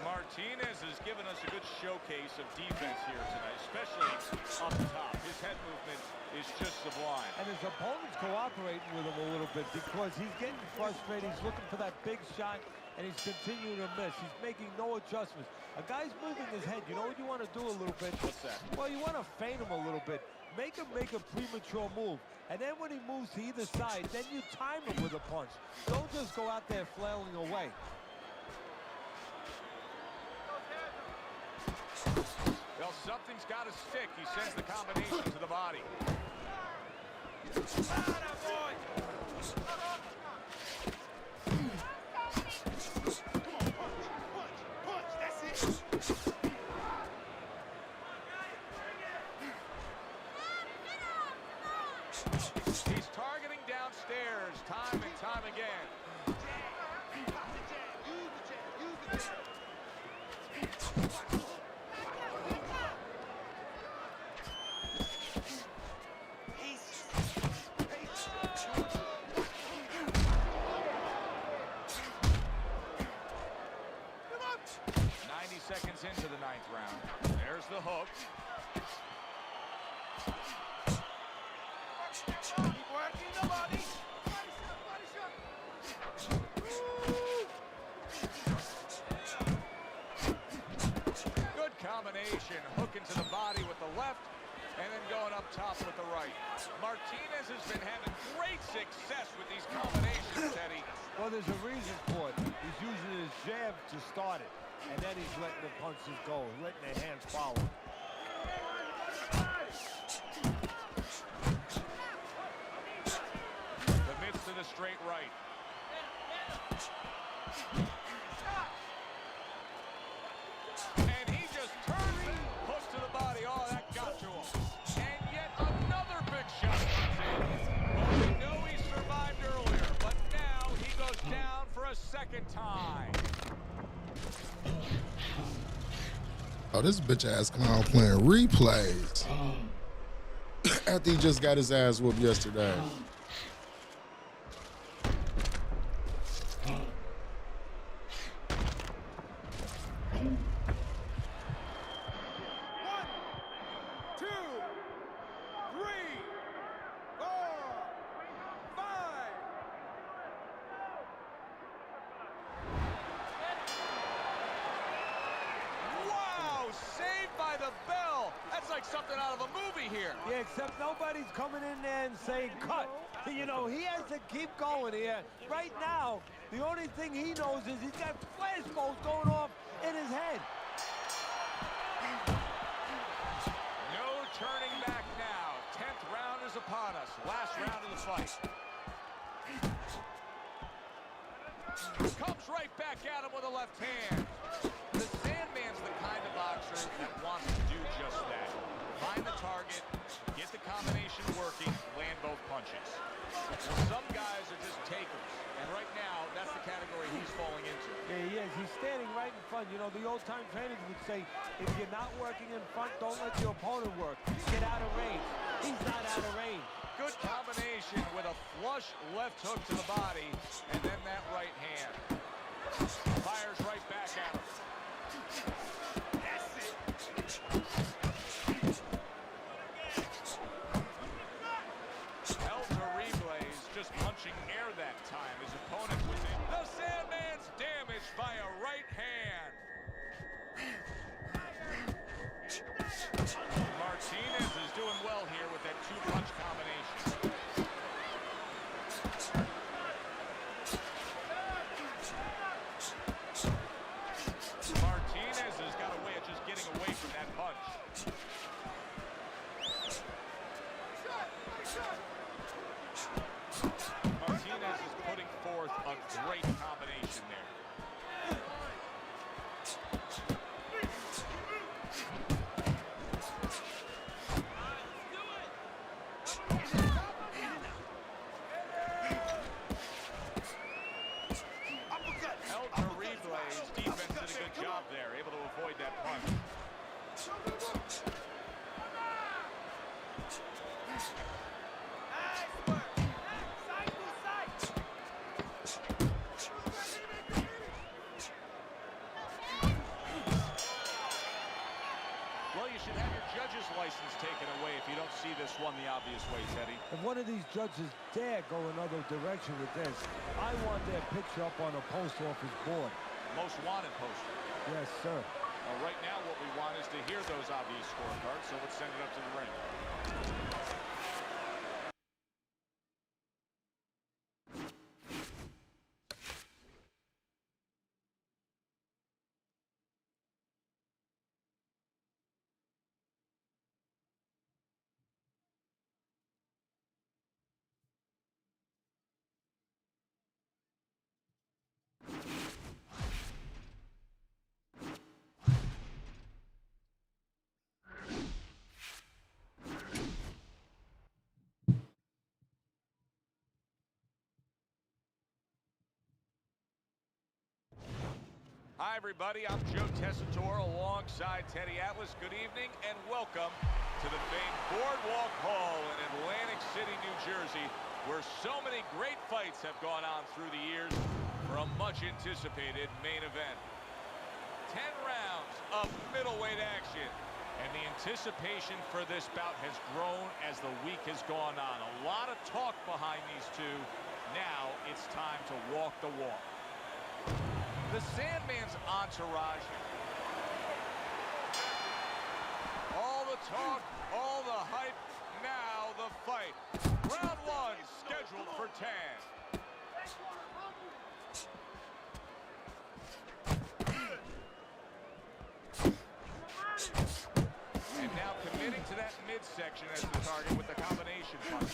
Martinez has given us a good showcase of defense here tonight, especially up top. His head movement is just sublime. And his opponent's cooperating with him a little bit because he's getting frustrated. He's looking for that big shot, and he's continuing to miss. He's making no adjustments. A guy's moving his head. You know what you want to do a little bit? What's that? Well, you want to feint him a little bit. Make him make a premature move. And then when he moves to either side, then you time him with a punch. Don't just go out there flailing away. Well, something's got to stick. He sends the combination to the body. He's targeting downstairs time and time again. Seconds into the 9th round. There's the hook. Keep working the body. Good combination. Hook into the body with the left, and then going up top with the right. Martinez has been having great success with these combinations, Teddy. Well, there's a reason for it. He's using his jab to start it. And then he's letting the punches go, letting their hands follow. Commits to the straight right. And he just turns it, hooks to the body. Oh, that got to him. And yet another big shot comes in. Well, we know he survived earlier, but now he goes down for a second time. Oh, this bitch ass clown playing replays after he just got his ass whooped yesterday. Something out of a movie here. Yeah, except nobody's coming in there and saying cut. You know, he has to keep going here. Right now, the only thing he knows is he's got flashballs going off in his head. No turning back now. 10th round is upon us. Last round of the fight. Comes right back at him with a left hand. The Sandman's the kind of boxer that wants to do just that. Find the target, get the combination working, land both punches. Some guys are just takers, and right now, that's the category he's falling into. Yeah, he is. He's standing right in front. You know, the old-time trainers would say, if you're not working in front, don't let your opponent work. Get out of range. He's not out of range. Good combination with a flush left hook to the body, and then that right hand. Fires right back at him. That's it. El Terrible is just punching air that time. His opponent was in. The Sandman's damaged by a right hand. Martinez is doing well here with that two-punch combination. Martinez is Well, you should have your judge's license taken away if you don't see this one the obvious way, Teddy. If one of these judges dare go another direction with this, I want their picture up on a post office board. Most wanted poster. Yes, sir. Well, right now what we want is to hear those obvious scorecards, so let's send it up to the ring. Hi, everybody. I'm Joe Tessitore alongside Teddy Atlas. Good evening and welcome to the famed Boardwalk Hall in Atlantic City, New Jersey, where so many great fights have gone on through the years for a much-anticipated main event. 10 rounds of middleweight action, and the anticipation for this bout has grown as the week has gone on. A lot of talk behind these two. Now it's time to walk the walk. The Sandman's entourage. All the talk, all the hype, now the fight. Round one scheduled for 10. And now committing to that midsection as the target with the combination punch.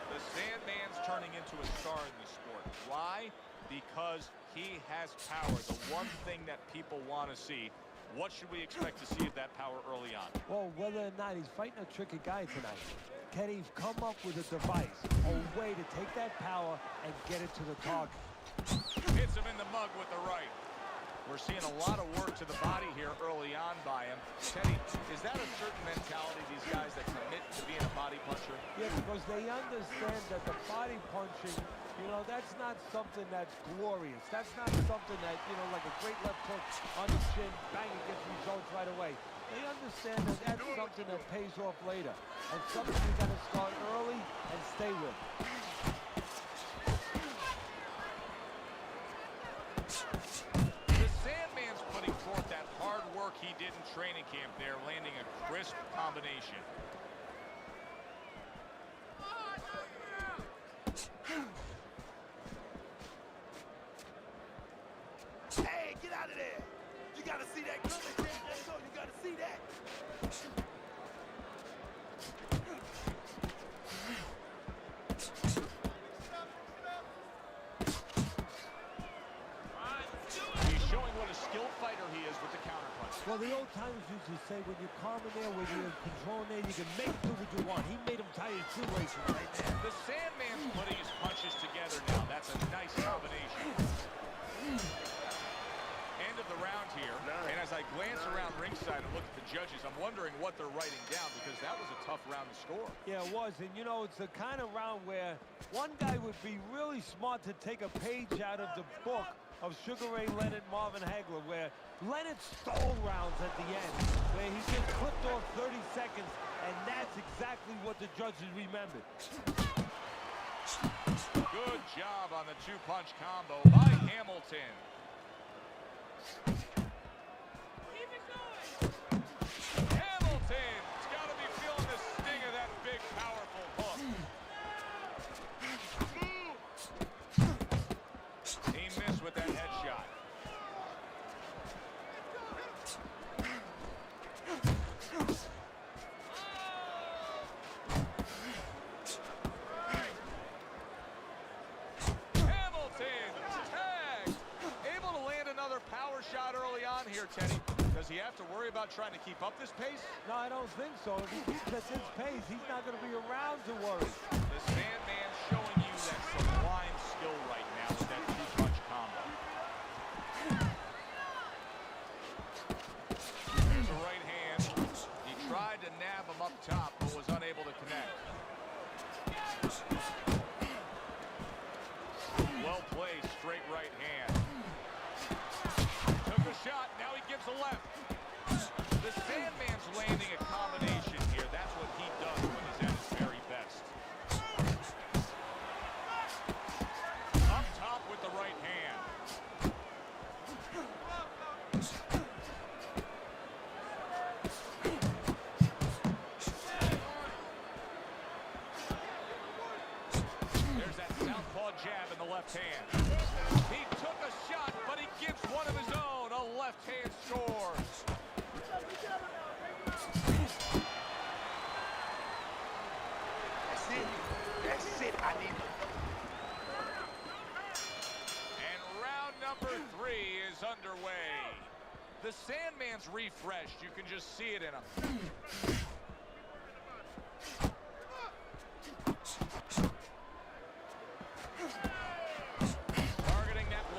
The Sandman's turning into a star in the sport. Why? Because he has power, the one thing that people want to see. What should we expect to see of that power early on? Well, whether or not he's fighting a tricky guy tonight, can he come up with a device, a way to take that power and get it to the target? Hits him in the mug with the right. We're seeing a lot of work to the body here early on by him. Teddy, is that a certain mentality, these guys that commit to being a body puncher? Yeah, because they understand that the body punching, you know, that's not something that's glorious. That's not something that, you know, like a great left hook on the chin, bang, it gets results right away. They understand that that's something that pays off later. And something you got to start early and stay with. He did in training camp there, landing a crisp combination. Hey, get out of there! You gotta see that coming, man. Let's go. You gotta see that. He's showing what a skilled fighter he is with the counterpunch. Well, the old timers used to say when you're calm in there, when you're controlling there, you can make do what you want. He made him tie his shoelaces right there. The Sandman's putting his punches together now. That's a nice combination. End of the round here. And as I glance around ringside and look at the judges, I'm wondering what they're writing down because that was a tough round to score. Yeah, it was. And, you know, it's the kind of round where one guy would be really smart to take a page out of the book of Sugar Ray Leonard, Marvin Hagler, where Leonard stole rounds at the end, where he just clipped off 30 seconds, and that's exactly what the judges remembered. Good job on the two-punch combo by Hamilton. Hamilton's got to be feeling the sting of that big, powerful hook. He missed with that headshot. Hamilton tagged. Able to land another power shot early on here, Teddy. Does he have to worry about trying to keep up this pace? No, I don't think so. If he keeps at this pace, he's not going to be around to worry. The Sandman showing you that sublime skill right now with that two-punch combo. straight right hand. Took a shot, now he gives a left. The Sandman's landing a combination here. That's what he does when he's at his very best. Up top with the right hand. There's that southpaw jab in the left hand. He took a shot, but he gives one of his own. A left hand scores. That's it. I need And round number 3 is underway. The Sandman's refreshed. You can just see it in him. Targeting that 1-2.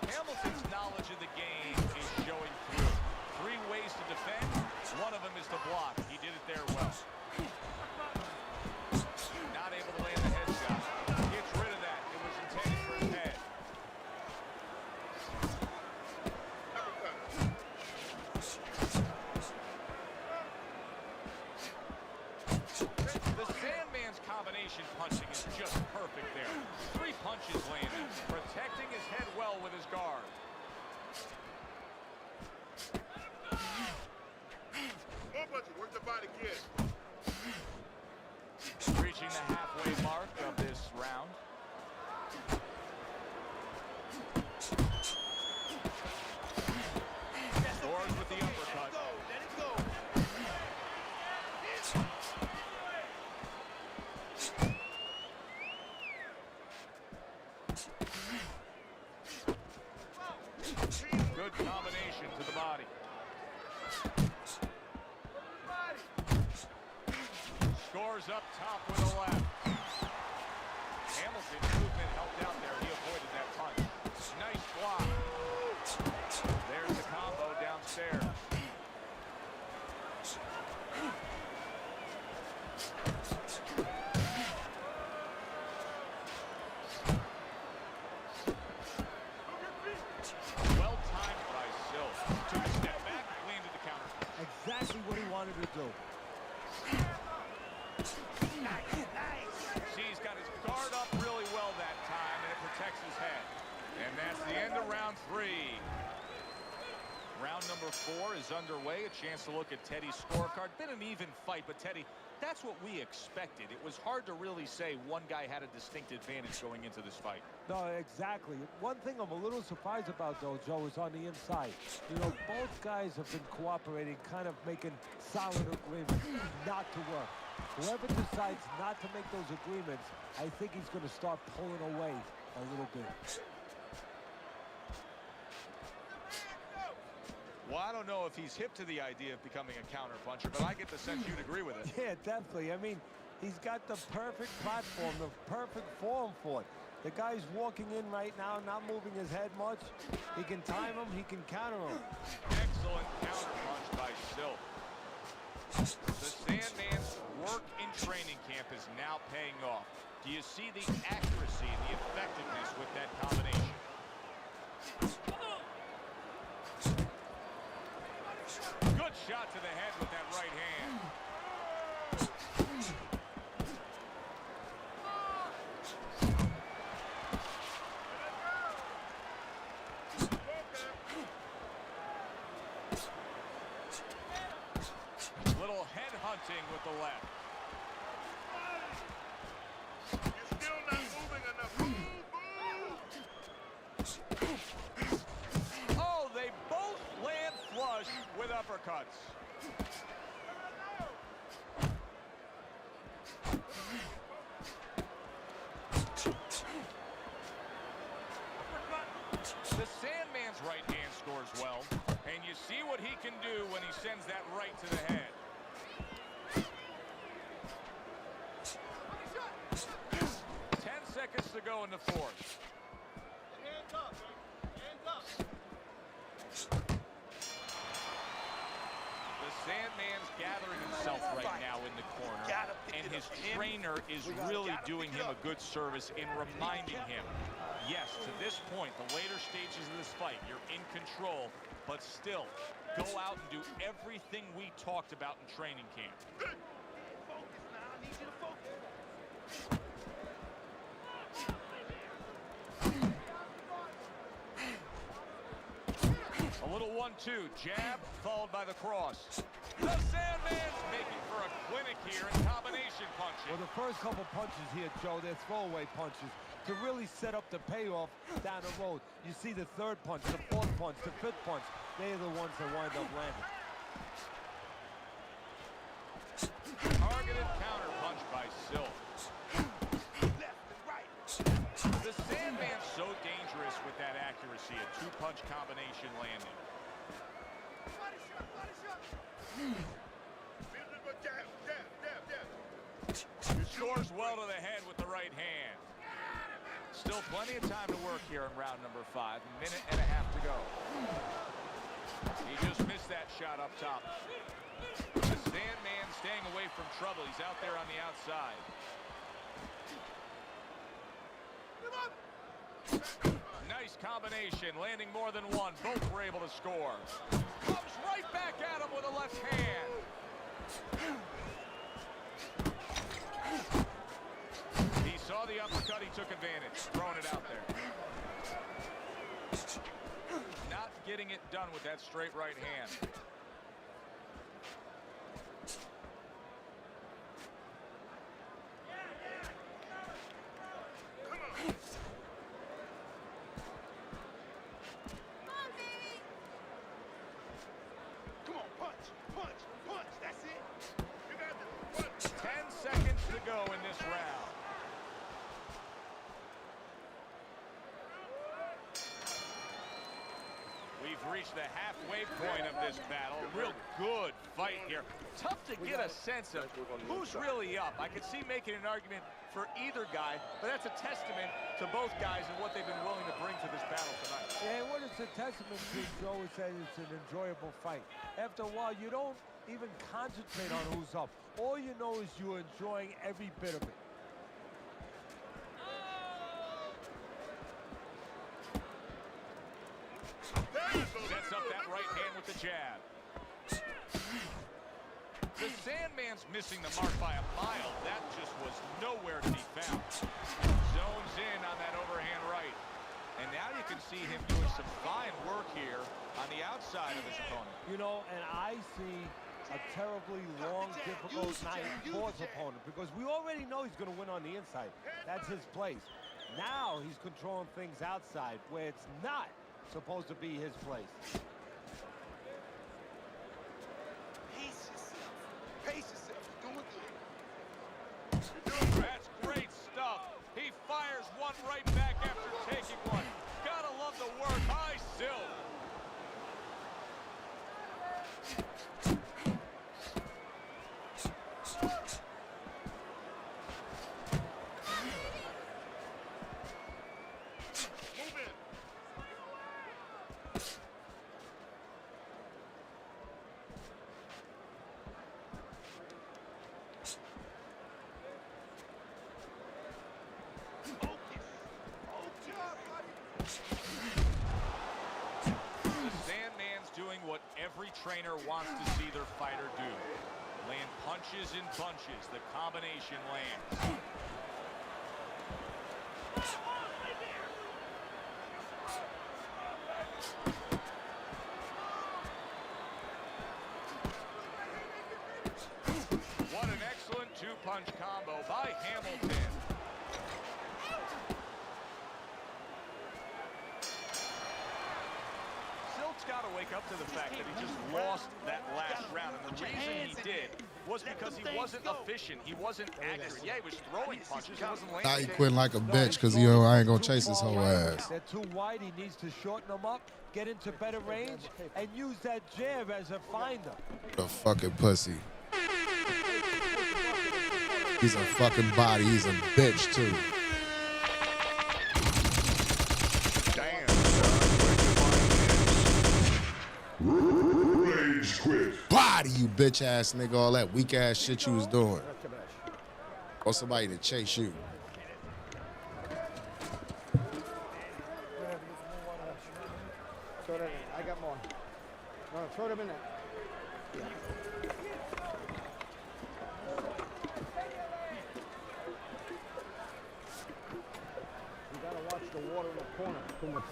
Hamilton's knowledge of the game is showing through. 3 ways to defend. One of them is to block. He did it there well. Not able to land the headshot. Gets rid of that. It was intended for his head. The Sandman's combination punching is just perfect there. 3 punches landed, protecting his head well with his guard. More punches. Where's the body kid? Reaching the halfway mark of this round. Scores with the uppercut. Let it go. Good combination to the body. Scores up top with a left. Hamilton's movement helped out there. He avoided that punch. Nice block. There's the combo downstairs. Well timed by Silk. Took a step back, landed the counter. Exactly what he wanted to do. See, he's got his guard up really well that time, and it protects his head. And that's the end of round 3. Round number 4 is underway. A chance to look at Teddy's scorecard. Been an even fight, but Teddy, that's what we expected. It was hard to really say one guy had a distinct advantage going into this fight. No, exactly. One thing I'm a little surprised about, though, Joe, is on the inside. You know, both guys have been cooperating, kind of making solid agreements not to work. Whoever decides not to make those agreements, I think he's going to start pulling away a little bit. Well, I don't know if he's hip to the idea of becoming a counterpuncher, but I get the sense you'd agree with it. Yeah, definitely. I mean, he's got the perfect platform, the perfect form for it. The guy's walking in right now, not moving his head much. He can time him, he can counter him. Excellent counterpunch by Silk. The Sandman's work in training camp is now paying off. Do you see the accuracy and the effectiveness with that combination? Good shot to the head with that right hand. Little head hunting with the left. You're still not moving enough. Move. Oh, they both land flush with uppercuts. The Sandman's right hand scores well, and you see what he can do when he sends that right to the head. 10 seconds to go in the 4th. Hands up, man. Hands up. The Sandman's gathering himself right now in the corner, and his his trainer is really doing him a good service in reminding him, yes, to this point, the later stages of this fight, you're in control, but still, go out and do everything we talked about in training camp. Focus now. I need you to focus. A little 1-2, jab, followed by the cross. The Sandman's making for a clinic here in combination punching. Well, the first couple punches here, Joe, they're throwaway punches to really set up the payoff down the road. You see the third punch, the fourth punch, the fifth punch. They're the ones that wind up landing. Targeted counter punch by Silk. Left and right. The Sandman's so dangerous with that accuracy, a two-punch combination landing. Body shot, body shot. Jab, jab, jab, jab. Shores well to the head with the right hand. Still plenty of time to work here in round number 5. A minute and a half to go. He just missed that shot up top. The Sandman staying away from trouble. He's out there on the outside. Nice combination, landing more than one. Both were able to score. Comes right back at him with a left hand. He saw the uppercut, he took advantage, throwing it out there. Not getting it done with that straight right hand. Come on, punch, punch, punch. That's it. You got this. Punch. 10 seconds to go in this round. We've reached the halfway point of this battle. Real good fight here. Tough to get a sense of who's really up. I could see making an argument for either guy, but that's a testament to both guys and what they've been willing to bring to this battle tonight. Yeah, what it's a testament to, Joe, is that it's an enjoyable fight. After a while, you don't even concentrate on who's up. All you know is you're enjoying every bit of it. Sets up that right hand with the jab. The Sandman's missing the mark by a mile. That just was nowhere to be found. Zones in on that overhand right. And now you can see him doing some fine work here on the outside of his opponent. You know, and I see a terribly long, difficult night for his opponent because we already know he's going to win on the inside. That's his place. Now he's controlling things outside where it's not supposed to be his place. Pace yourself. Pace yourself. You're doing good. That's great stuff. He fires one right back after taking one. Gotta love the work. High Silk. Every trainer wants to see their fighter do. Land punches in bunches. The combination lands. What an excellent two-punch combo by Hamilton. Got to wake up to the fact that he just lost that last round, and the reason he did was because he wasn't efficient, he wasn't accurate. Yeah, he was throwing punches, he wasn't landing. Now he quitting like a bitch because he I ain't gonna chase his whole ass. They're too wide. He needs to shorten them up, get into better range, and use that jab as a finder. The fucking pussy. He's a fucking body. He's a bitch too. Rage quit. Body, you bitch ass nigga. All that weak ass shit you was doing. or somebody to chase you. Throw that in. I got more. No, throw them in there. Yeah. You gotta watch the water in the corner. Too much.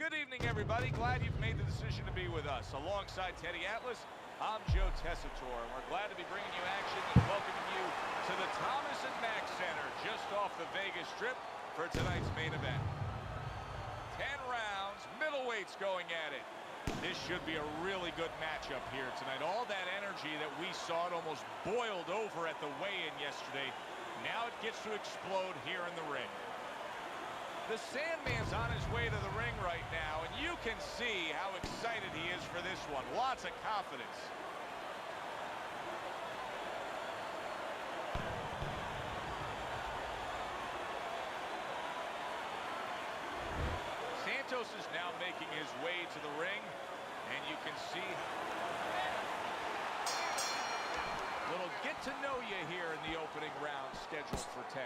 Good evening, everybody. Glad you've made the decision to be with us. Alongside Teddy Atlas, I'm Joe Tessitore, and we're glad to be bringing you action and welcoming you to the Thomas & Mack Center just off the Vegas Strip for tonight's main event. 10 rounds, middleweights going at it. This should be a really good matchup here tonight. All that energy that we saw, it almost boiled over at the weigh-in yesterday. Now it gets to explode here in the ring. The Sandman's on his way to the ring right now, and you can see how excited he is for this one. Lots of confidence. Santos is now making his way to the ring, and you can see a little get to know you here in the opening round scheduled for 10.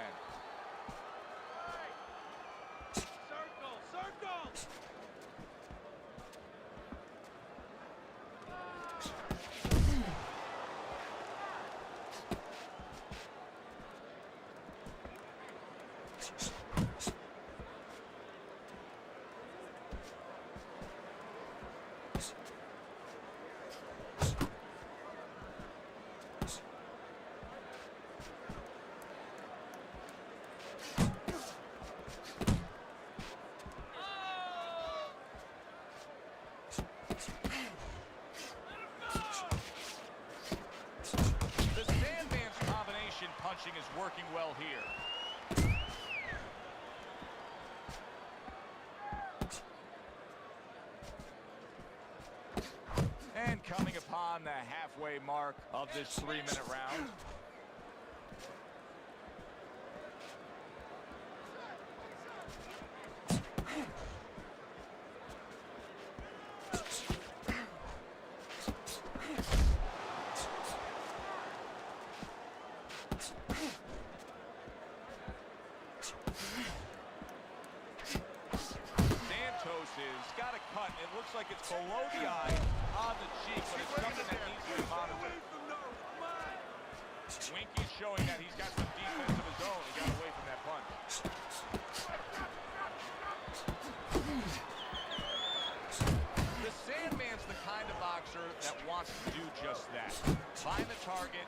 Is working well here. And coming upon the halfway mark of this 3-minute round. Like it's below the eye, on the cheek, but it's something that needs to be monitored. Winky's showing that he's got some defense of his own. He got away from that punch. The Sandman's the kind of boxer that wants to do just that. Find the target,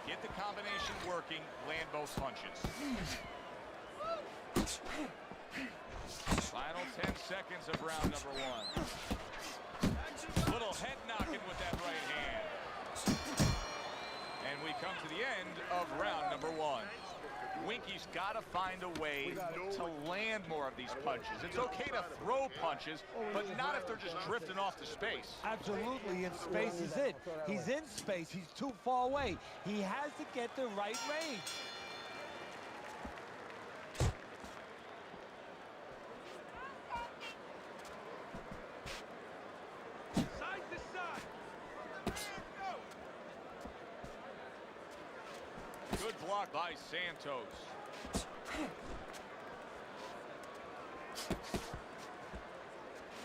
get the combination working, land both punches. Final 10 seconds of round number 1. Little head knocking with that right hand. And we come to the end of round number 1. Winky's got to find a way to land more of these punches. It's okay to throw punches, but not if they're just drifting off to space. Absolutely, and space is it. He's in space. He's too far away. He has to get the right range. Good block by Santos.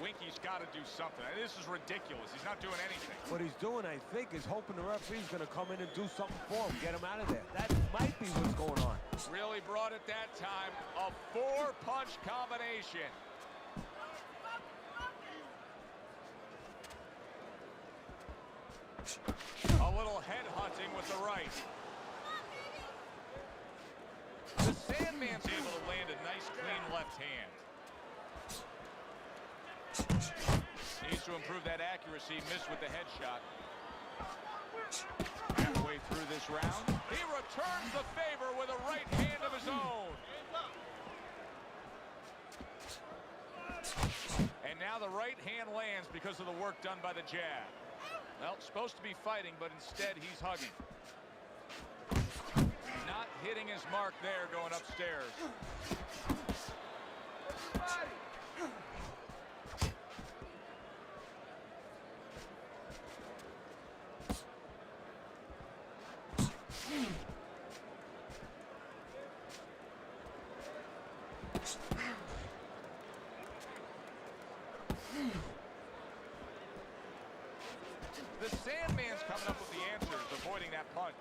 Winky's got to do something. This is ridiculous. He's not doing anything. What he's doing, I think, is hoping the referee's going to come in and do something for him, get him out of there. That might be what's going on. Really brought it that time. A 4-punch combination. A little head hunting with the right. The Sandman's able to land a nice, clean left hand. He's to improve that accuracy. Missed with the headshot. Halfway through this round, he returns the favor with a right hand of his own. And now the right hand lands because of the work done by the jab. Well, supposed to be fighting, but instead he's hugging. Not hitting his mark there going upstairs. The Sandman's coming up with the answers, avoiding that punch.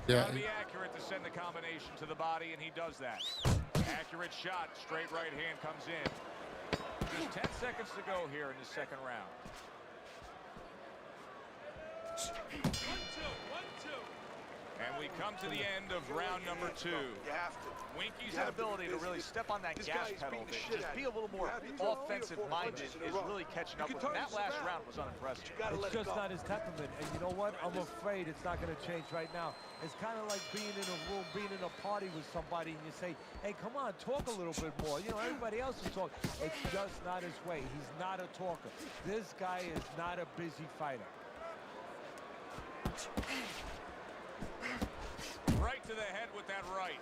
Yeah. Gotta be accurate to send the combination to the body, and he does that. Accurate shot, straight right hand comes in. Just 10 seconds to go here in the second round. 1-2. And we come to the end of round number 2. You have to. Winky's ability to really step on that gas pedal, just be a little more offensive-minded, is really catching up with him. That last round was unimpressive. It's just not his temperament. And you know what? I'm afraid it's not going to change right now. It's kind of like being in a room, being in a party with somebody, and you say, hey, come on, talk a little bit more. You know, everybody else is talking. It's just not his way. He's not a talker. This guy is not a busy fighter. Right to the head with that right.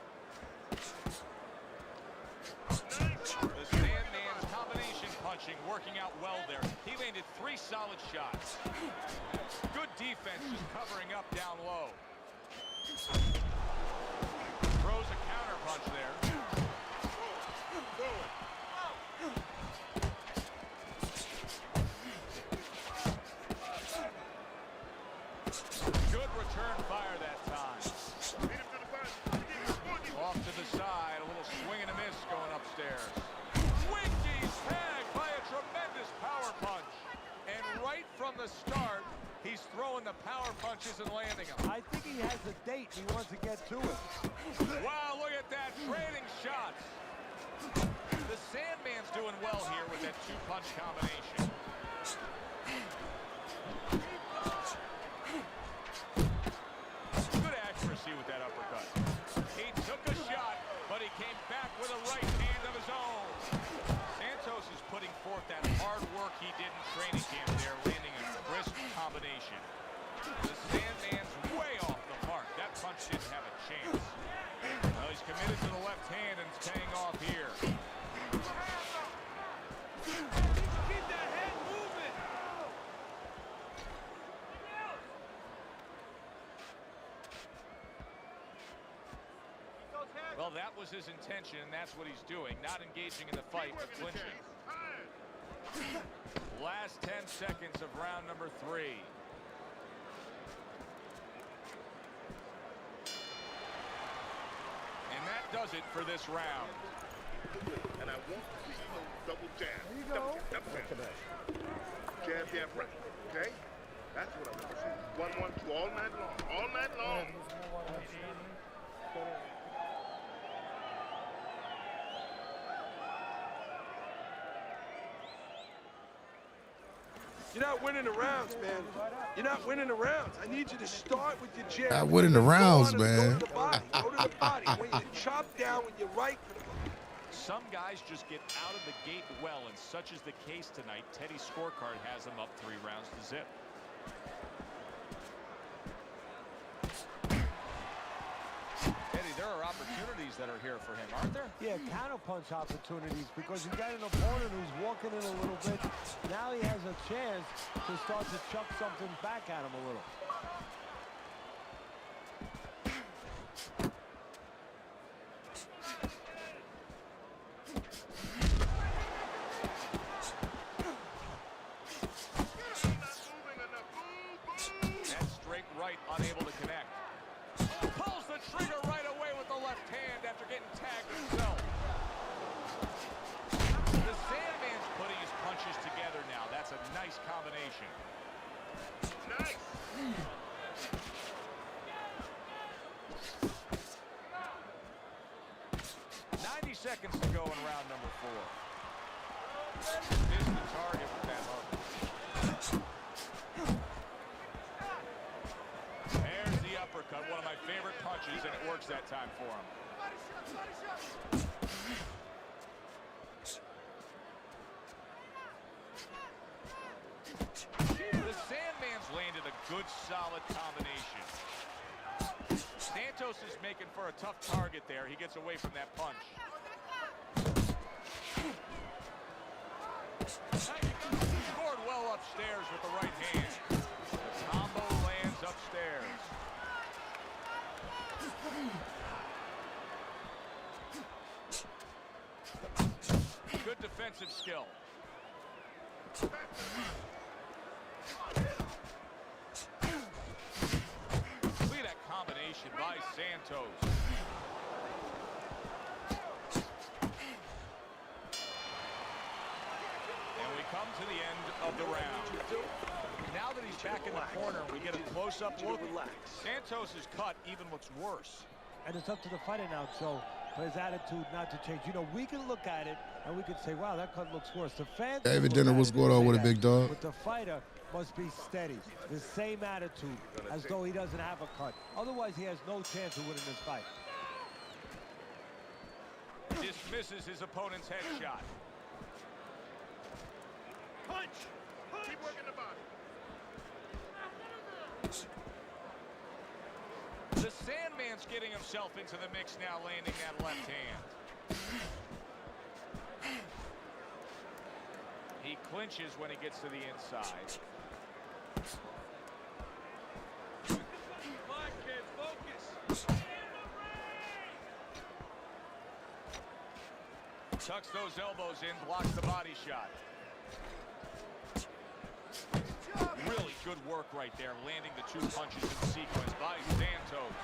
The Sandman's combination punching working out well there. He landed 3 solid shots. Good defense just covering up down low. Throws a counter punch there. Good return fire that time. Off to the side, a little swing and a miss going upstairs. Winky's tagged by a tremendous power punch. And right from the start, he's throwing the power punches and landing them. I think he has a date. He wants to get to it. Wow, look at that, trading shots. The Sandman's doing well here with that 2-punch combination. Good accuracy with that uppercut. He took a shot, but he came back with a right hand of his own. Santos is putting forth that hard work he did in training camp there, landing a crisp combination. The Sandman's way off the mark. That punch didn't have a chance. Well, he's committed to the left hand, and it's paying off here. Keep that head moving. Well, that was his intention, and that's what he's doing. Not engaging in the fight, but clinching. Last 10 seconds of round number 3. And that does it for this round. And I want to see you double jab. Double jab. Jab, jab, right. Okay? That's what I want to see. 1-1-2 all night long. All night long. You're not winning the rounds, man. You're not winning the rounds. I need you to start with your jab. Not winning the rounds, man. Go to the body. Go to the body. When you chop down with your right. Some guys just get out of the gate well, and such is the case tonight. Teddy's scorecard has him up 3 rounds to zip. Teddy, there are opportunities that are here for him, aren't there? Yeah, counterpunch opportunities, because he's got an opponent who's walking in a little bit. Now he has a chance to start to chuck something back at him a little. That straight right, unable to connect. Pulls the trigger right away with the left hand after getting tagged himself. The Sandman's putting his punches together now. That's a nice combination. Nice. 90 seconds to go in round number 4. Missed the target with that hook. There's the uppercut, one of my favorite punches, and it works that time for him. The Sandman's landed a good, solid combination. Santos is making for a tough target there. He gets away from that punch. Scored well upstairs with the right hand. The combo lands upstairs. Good defensive skill. Look at that combination by Santos. And we come to the end of the round. Now that he's back in the corner, we get a close-up look. Santos's cut even looks worse. And it's up to the fighter now, Joe, for his attitude not to change. You know, we can look at it and we can say, wow, that cut looks worse. The fans David Dinner, what's going on with a big dog? But the fighter must be steady, the same attitude, as though he doesn't have a cut. Otherwise, he has no chance of winning this fight. Dismisses his opponent's headshot. Punch! Keep working the body. The Sandman's getting himself into the mix now, landing that left hand. He clinches when he gets to the inside. Come on, kid, focus. Tucks those elbows in, blocks the body shot. Really good work right there, landing the two punches in sequence by Santos.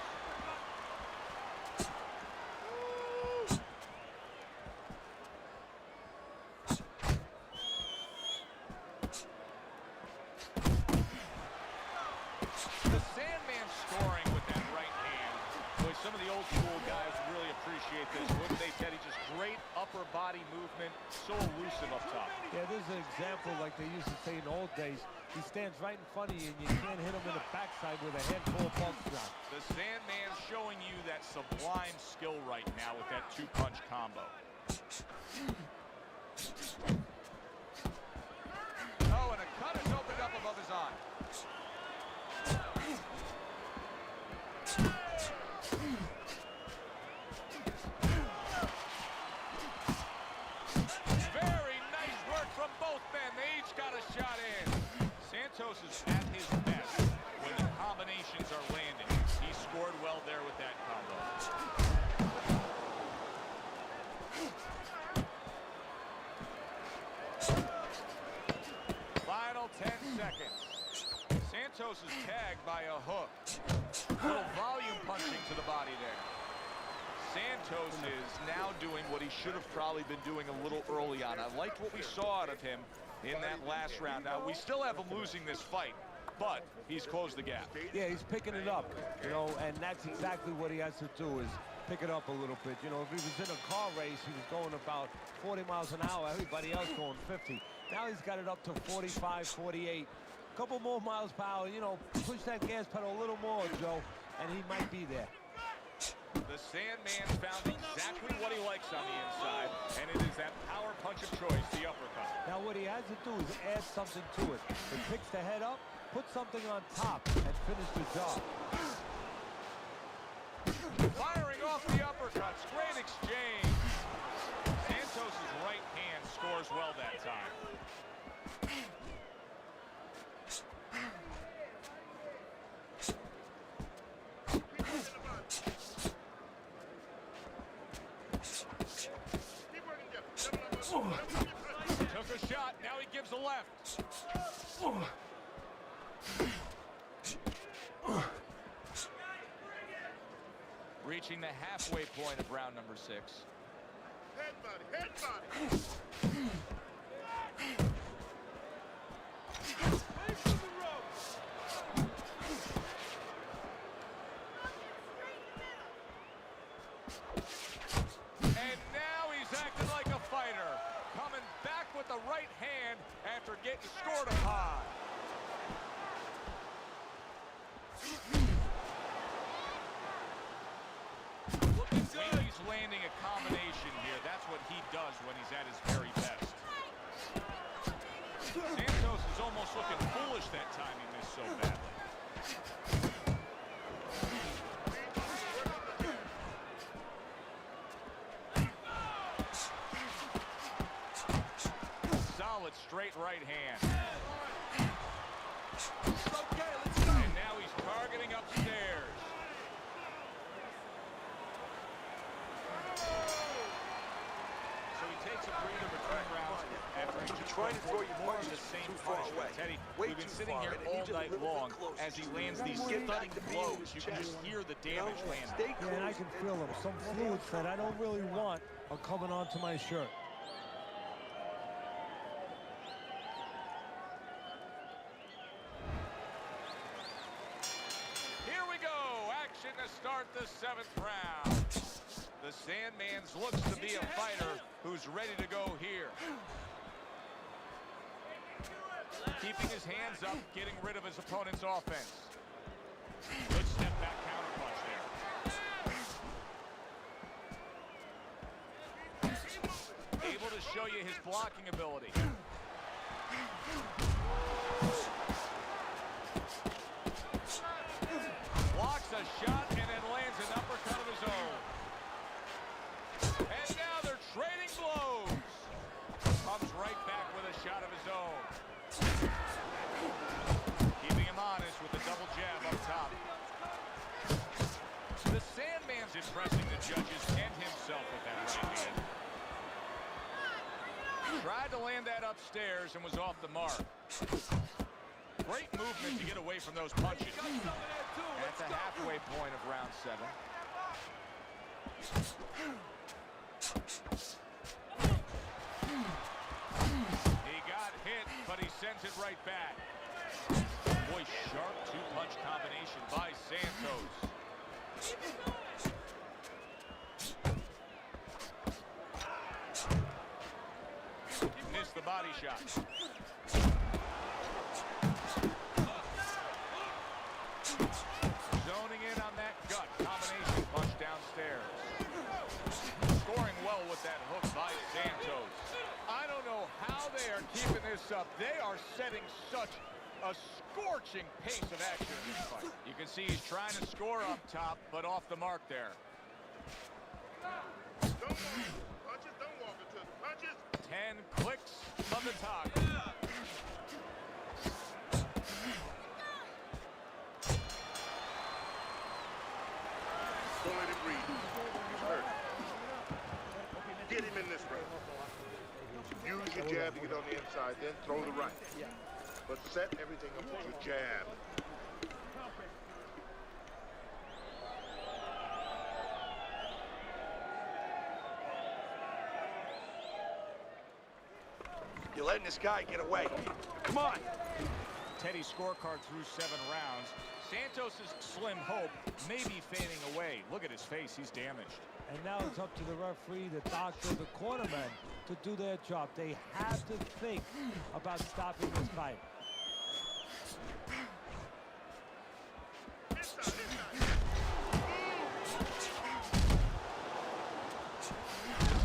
The Sandman scoring with that right hand. Boy, some of the old school guys really appreciate this, wouldn't they, Teddy? Just great upper body movement, so elusive up top. Yeah, this is an example like they used to say in the old days. He stands right in front of you and you can't hit him in the backside with a handful of bump shots. The Sandman showing you that sublime skill right now with that two-punch combo. Oh, and a cut is opened up above his eye. Very nice work from both men. They each got a shot in. Santos is at his best when the combinations are landing. He scored well there with that combo. Final 10 seconds. Santos is tagged by a hook. Little volume punching to the body there. Santos is now doing what he should have probably been doing a little early on. I liked what we saw out of him in that last round. Now, we still have him losing this fight, but he's closed the gap. Yeah, he's picking it up, you know, and that's exactly what he has to do is pick it up a little bit. You know, if he was in a car race, he was going about 40 miles an hour, everybody else going 50. Now he's got it up to 45, 48. A couple more miles per hour, you know, push that gas pedal a little more, Joe, and he might be there. The Sandman found exactly what he likes on the inside, and it is that power punch of choice, the uppercut. Now what he has to do is add something to it. He picks the head up, put something on top, and finish the job. Firing off the uppercuts, great exchange. Santos' right hand scores well that time. Took a shot, now he gives a left. Reaching the halfway point of round number 6. Head body, head body. And now he's acting like a fighter. Coming back with with the right hand after getting scored upon. Looking good. He's landing a combination here. That's what he does when he's at his very best. Santos is almost looking foolish that time he missed so badly. Solid straight right hand. Okay, let's go. And now he's targeting upstairs. So he takes a breather between rounds after he's just trying to throw your more of punches the same too far punch. away. Teddy, Way we've been too sitting far, here and I need all you to night live a bit long closer. as he lands these Get back stunning to being blows. his You can just chest. hear the damage landing. Stay Yeah, and I can feel them. Some fluids that I don't really want are coming onto my shirt. Here we go. Action to start the 7th round. The Sandman's looks to be a fighter who's ready to go here. Keeping his hands up, getting rid of his opponent's offense. Good step back counter punch there. Able to show you his blocking ability. Blocks a shot and then lands an uppercut of his own. And now they're trading blows. Comes right back with a shot of his own. Keeping him honest with the double jab up top. The Sandman's impressing the judges and himself with that right hand. Tried to land that upstairs and was off the mark. Great movement to get away from those punches. At the halfway point of round 7. He got hit, but he sends it right back. Boy, sharp two-punch combination by Santos. Missed the body shot. Zoning in on that gut combination punch downstairs. Scoring well with that hook by Santos. I don't know how they are keeping this up. They are setting such a scorching pace of action in this fight. You can see he's trying to score up top, but off the mark there. Don't walk into the punches. Don't walk into the punches. 10 clicks of the toggle. Don't let him breathe. He's hurt. Get him in this round. Use your jab to get on the inside, then throw the right. But set everything up with your jab. You're letting this guy get away. Come on. Teddy's scorecard through 7 rounds. Santos' slim hope may be fading away. Look at his face. He's damaged. And now it's up to the referee, the doctor, the cornerman to do their job. They have to think about stopping this fight.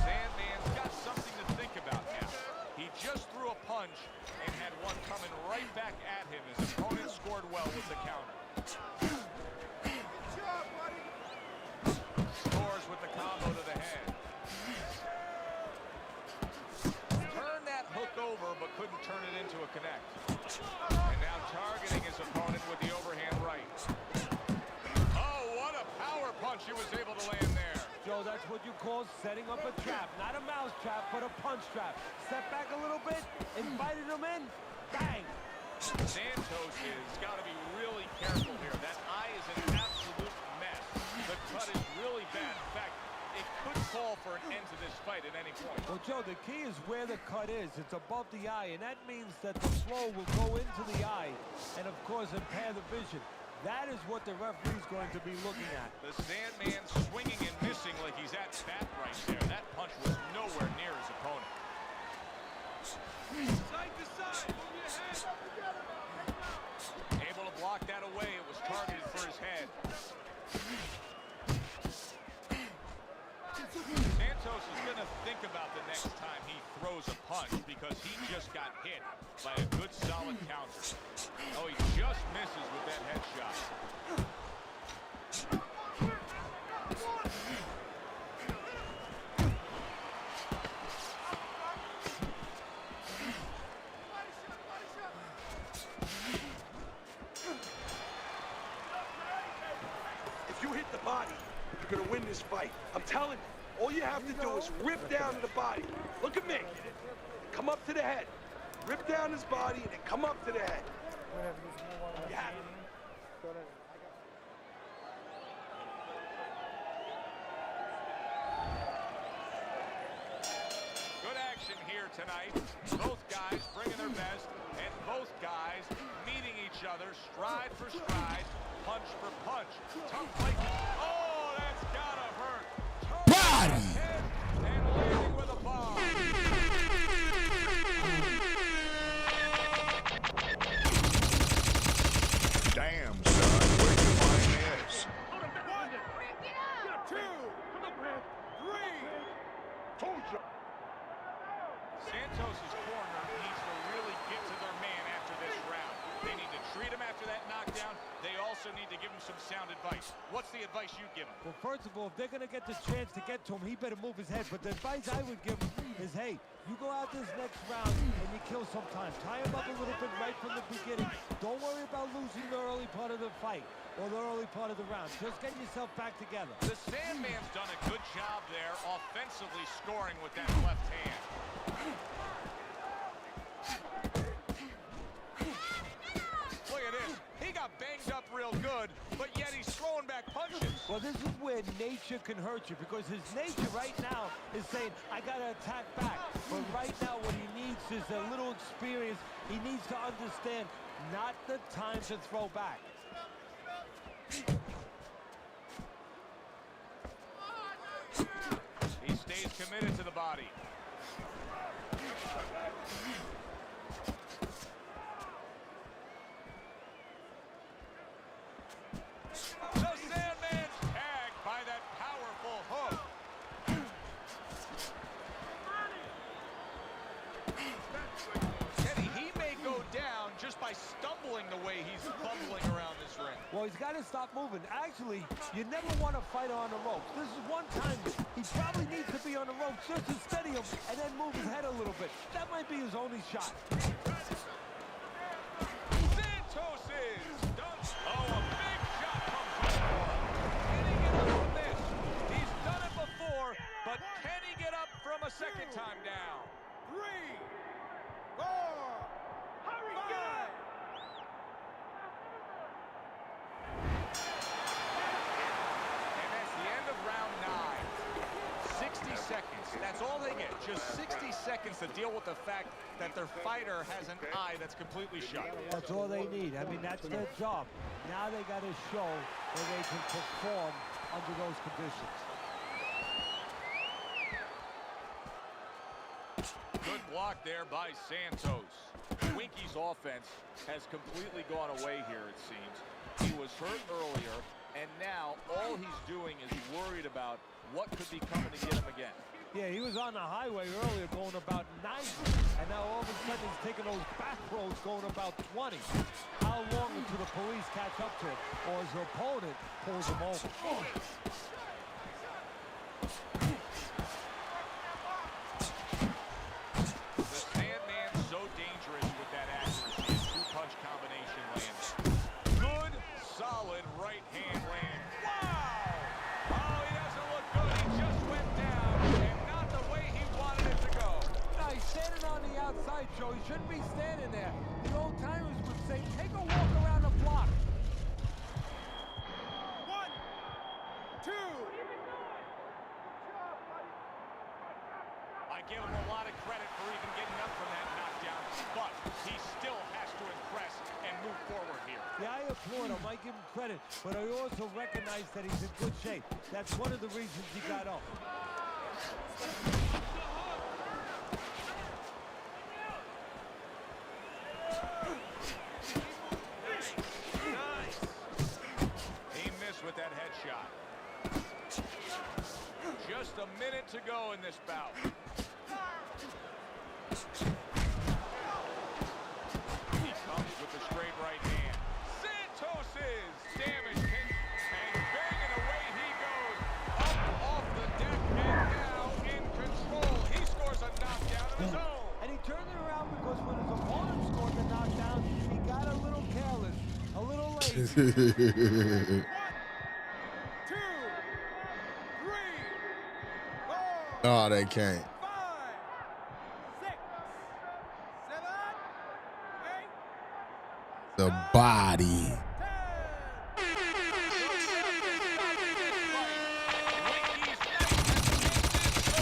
Sandman's got something to think about now. He just threw a punch and had one coming right back at him. His opponent scored well with the counter. Scores with the combo to the head. Turned that hook over, but couldn't turn it into a connect. And now targeting his opponent with the overhand right. Oh, what a power punch he was able to land there. Joe, that's what you call setting up a trap. Not a mouse trap, but a punch trap. Step back a little bit, invited him in, bang. Santos has got to be really careful here. That eye is an absolute mess. The cut is really bad. In fact, it could call for an end to this fight at any point. Well, Joe, the key is where the cut is. It's above the eye, and that means that the flow will go into the eye and, of course, impair the vision. That is what the referee's going to be looking at. The Sandman swinging and missing like he's at bat right there. That punch was nowhere near his opponent. Side to side. Move your head. Able to block that away. It was targeted for his head. Santos is going to think about the next time he throws a punch because he just got hit by a good solid counter. Oh, he just misses with that headshot. If you hit the body, you're gonna win this fight. I'm telling you. All you have to do is rip down the body. Look at me. Come up to the head. Rip down his body and then come up to the head. Yeah. Good action here tonight. Both guys bringing their best, and both guys meeting each other stride for stride, punch for punch. Tough fight. Oh, that's gotta hurt. Body! And landing with a bomb. Damn, son, where'd you find this? Santos' corner needs to really get to their man after this round. They need to treat him after that knockdown. They also need to give him some sound advice. What's the advice you give him? Well, first of all, if they're going to get the chance to get to him, he better move his head. But the advice I would give him is, hey, you go out this next round and you kill some time. Tie him up a little bit right from the beginning. Don't worry about losing the early part of the fight or the early part of the round. Just get yourself back together. The Sandman's done a good job there offensively scoring with that left hand. Look at this. He got banged up real good, but yet he's throwing back punches. Well, this is where nature can hurt you because his nature right now is saying, I got to attack back. But right now what he needs is a little experience. He needs to understand not the time to throw back. He stays committed to the body. The Sandman's tagged by that powerful hook. Kenny, he may go down just by stumbling the way he's bumbling around this ring. Well, he's got to stop moving. Actually, you never want to fight on the ropes. This is one time he probably needs to be on the ropes just to steady him and then move his head a little bit. That might be his only shot. Santos is done. Oh, a big shot comes from him. Can he get up from this? He's done it before, but can he get up from a second time down? 3, 4, 5. And that's the end of round 9. 60 seconds. That's all they get. Just 60 seconds to deal with the fact that their fighter has an eye that's completely shut. That's all they need. I mean, that's their job. Now they got to show that they can perform under those conditions. Good block there by Santos. Winky's offense has completely gone away here, it seems. He was hurt earlier, and now all he's doing is worried about what could be coming to get him again. Yeah, he was on the highway earlier going about 90, and now all of a sudden he's taking those back roads going about 20. How long until the police catch up to him, or his opponent pulls him over? The Sandman's so dangerous with that accuracy. His two-punch combination lands. Good, solid right hand land. Wow! Oh, he doesn't look good. He just went down, and not the way he wanted it to go. No, he's standing on the outside, Joe. He shouldn't be standing there. The old timers would say, take a walk around the block. 1, 2. I give him a lot of credit for even getting up from that knockdown, but he still has to impress and move forward here. Yeah, I applaud him. I give him credit, but I also recognize that he's in good shape. That's one of the reasons he got up. He missed with that headshot. Just a minute to go in this bout. He comes with the straight right hand. Santos is damaged and banging away he goes. Up off the deck and now in control. He scores a knockdown of his own. And he turned it around because when his opponent scored the knockdown, he got a little careless, a little late. No, they can't. The body.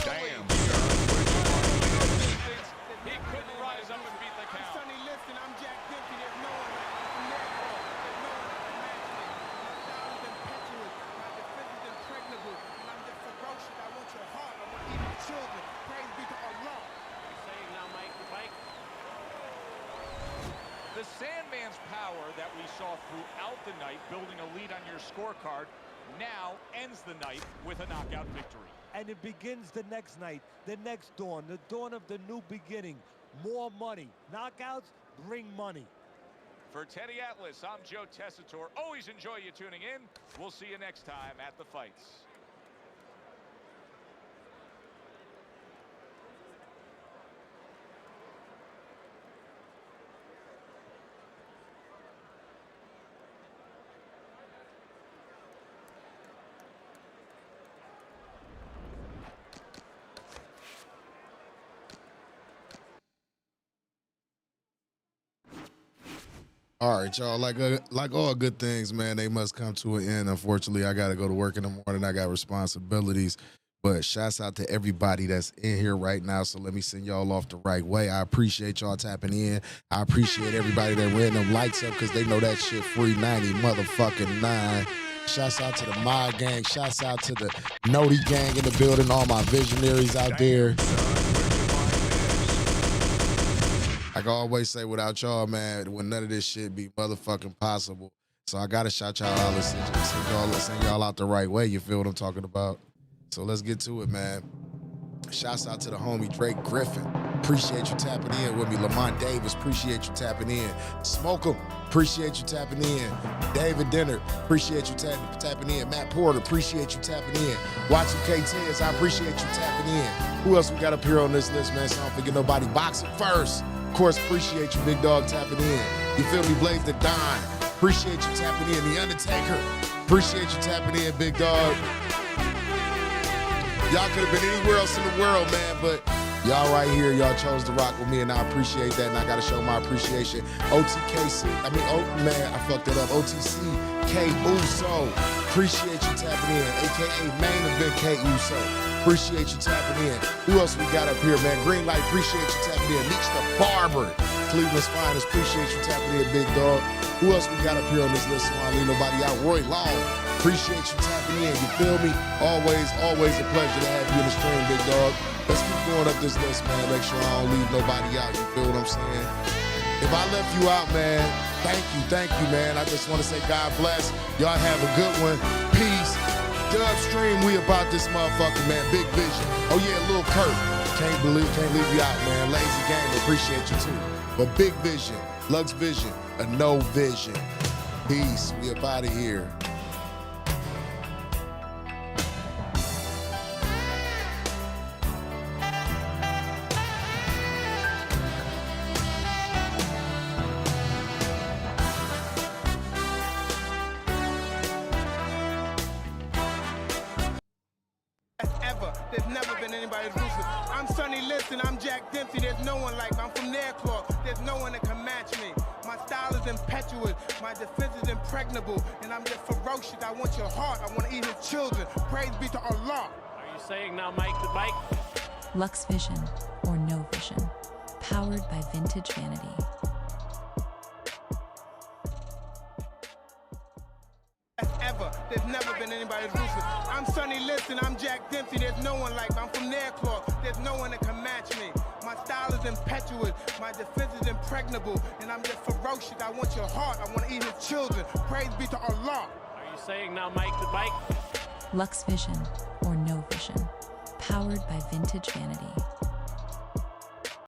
Damn. He couldn't rise up and beat the count. Sonny, listen, I'm Jack Dempsey. There's no one like me. From there, there's no one that can match me. My style is impetuous. My defense is impregnable. And I'm just ferocious. I want your heart. I want even children. Praise be to Allah. You're saying now, Mike, the bike. The Sandman's power that we saw throughout the night, building a lead on your scorecard, now ends the night with a knockout victory. And it begins the next night, the next dawn, the dawn of the new beginning. More money. Knockouts bring money. For Teddy Atlas, I'm Joe Tessitore. Always enjoy you tuning in. We'll see you next time at the fights. All right, y'all. Like all good things, man, they must come to an end. Unfortunately, I got to go to work in the morning. I got responsibilities. But shouts out to everybody that's in here right now. So let me send y'all off the right way. I appreciate y'all tapping in. I appreciate everybody that ran them lights up because they know that shit free 90 motherfucking 9. Shouts out to the Mod Gang. Shouts out to the Noti Gang in the building. All my visionaries out there. Like I always say, without y'all, man, when none of this shit be motherfucking possible. So I gotta shout y'all out and send y'all out the right way. You feel what I'm talking about? So let's get to it, man. Shouts out to the homie Drake Griffin. Appreciate you tapping in with me. Lamont Davis, appreciate you tapping in. Smoke 'em, appreciate you tapping in. David Dinner, appreciate you tapping in. Matt Porter, appreciate you tapping in. Watching K-Tens, I appreciate you tapping in. Who else we got up here on this list, man? So I don't forget nobody. Boxing First. Of course, appreciate you, big dog, tapping in. You feel me? Blaze the Don. Appreciate you tapping in. The Undertaker. Appreciate you tapping in, big dog. Y'all could have been anywhere else in the world, man, but y'all right here, y'all chose to rock with me, and I appreciate that, and I got to show my appreciation. OTKC, I fucked it up. OTCK Uso. Appreciate you tapping in, a.k.a. Main Event K Uso. Appreciate you tapping in. Who else we got up here, man? Green Light, appreciate you tapping in. Meech the Barber, Cleveland's finest. Appreciate you tapping in, big dog. Who else we got up here on this list? So I don't leave nobody out. Roy Long, appreciate you tapping in. You feel me? Always a pleasure to have you in the stream, big dog. Let's keep going up this list, man. Make sure I don't leave nobody out. You feel what I'm saying? If I left you out, man, thank you, man. I just want to say God bless. Y'all have a good one. Peace. Dub Stream, we about this motherfucker, man. Big vision. Oh yeah, Lil Kurt. Can't leave you out, man. Lazy Game, appreciate you too. But big vision, Lux Vision, a no vision. Peace. We up out of here. There's never been anybody as ruthless. I'm Sonny Liston, I'm Jack Dempsey. There's no one like me. I'm from their claw. There's no one that can match me. My style is impetuous. My defense is impregnable. And I'm just ferocious. I want your heart. I want to eat his children. Praise be to Allah. Are you saying now, Mike, the bike? Lux Vision or No Vision. Powered by Vintage Vanity. Ever. There's never been anybody as ruthless. I'm Sonny Liston, I'm Jack Dempsey. There's no one like me. I'm from their claw. There's no one that can match me. My My style is impetuous, my defense is impregnable, and I'm just ferocious. I want your heart, I want to eat his children. Praise be to Allah. Are you saying now, Mike, the Mike? Lux Vision or No Vision, powered by Vintage Vanity.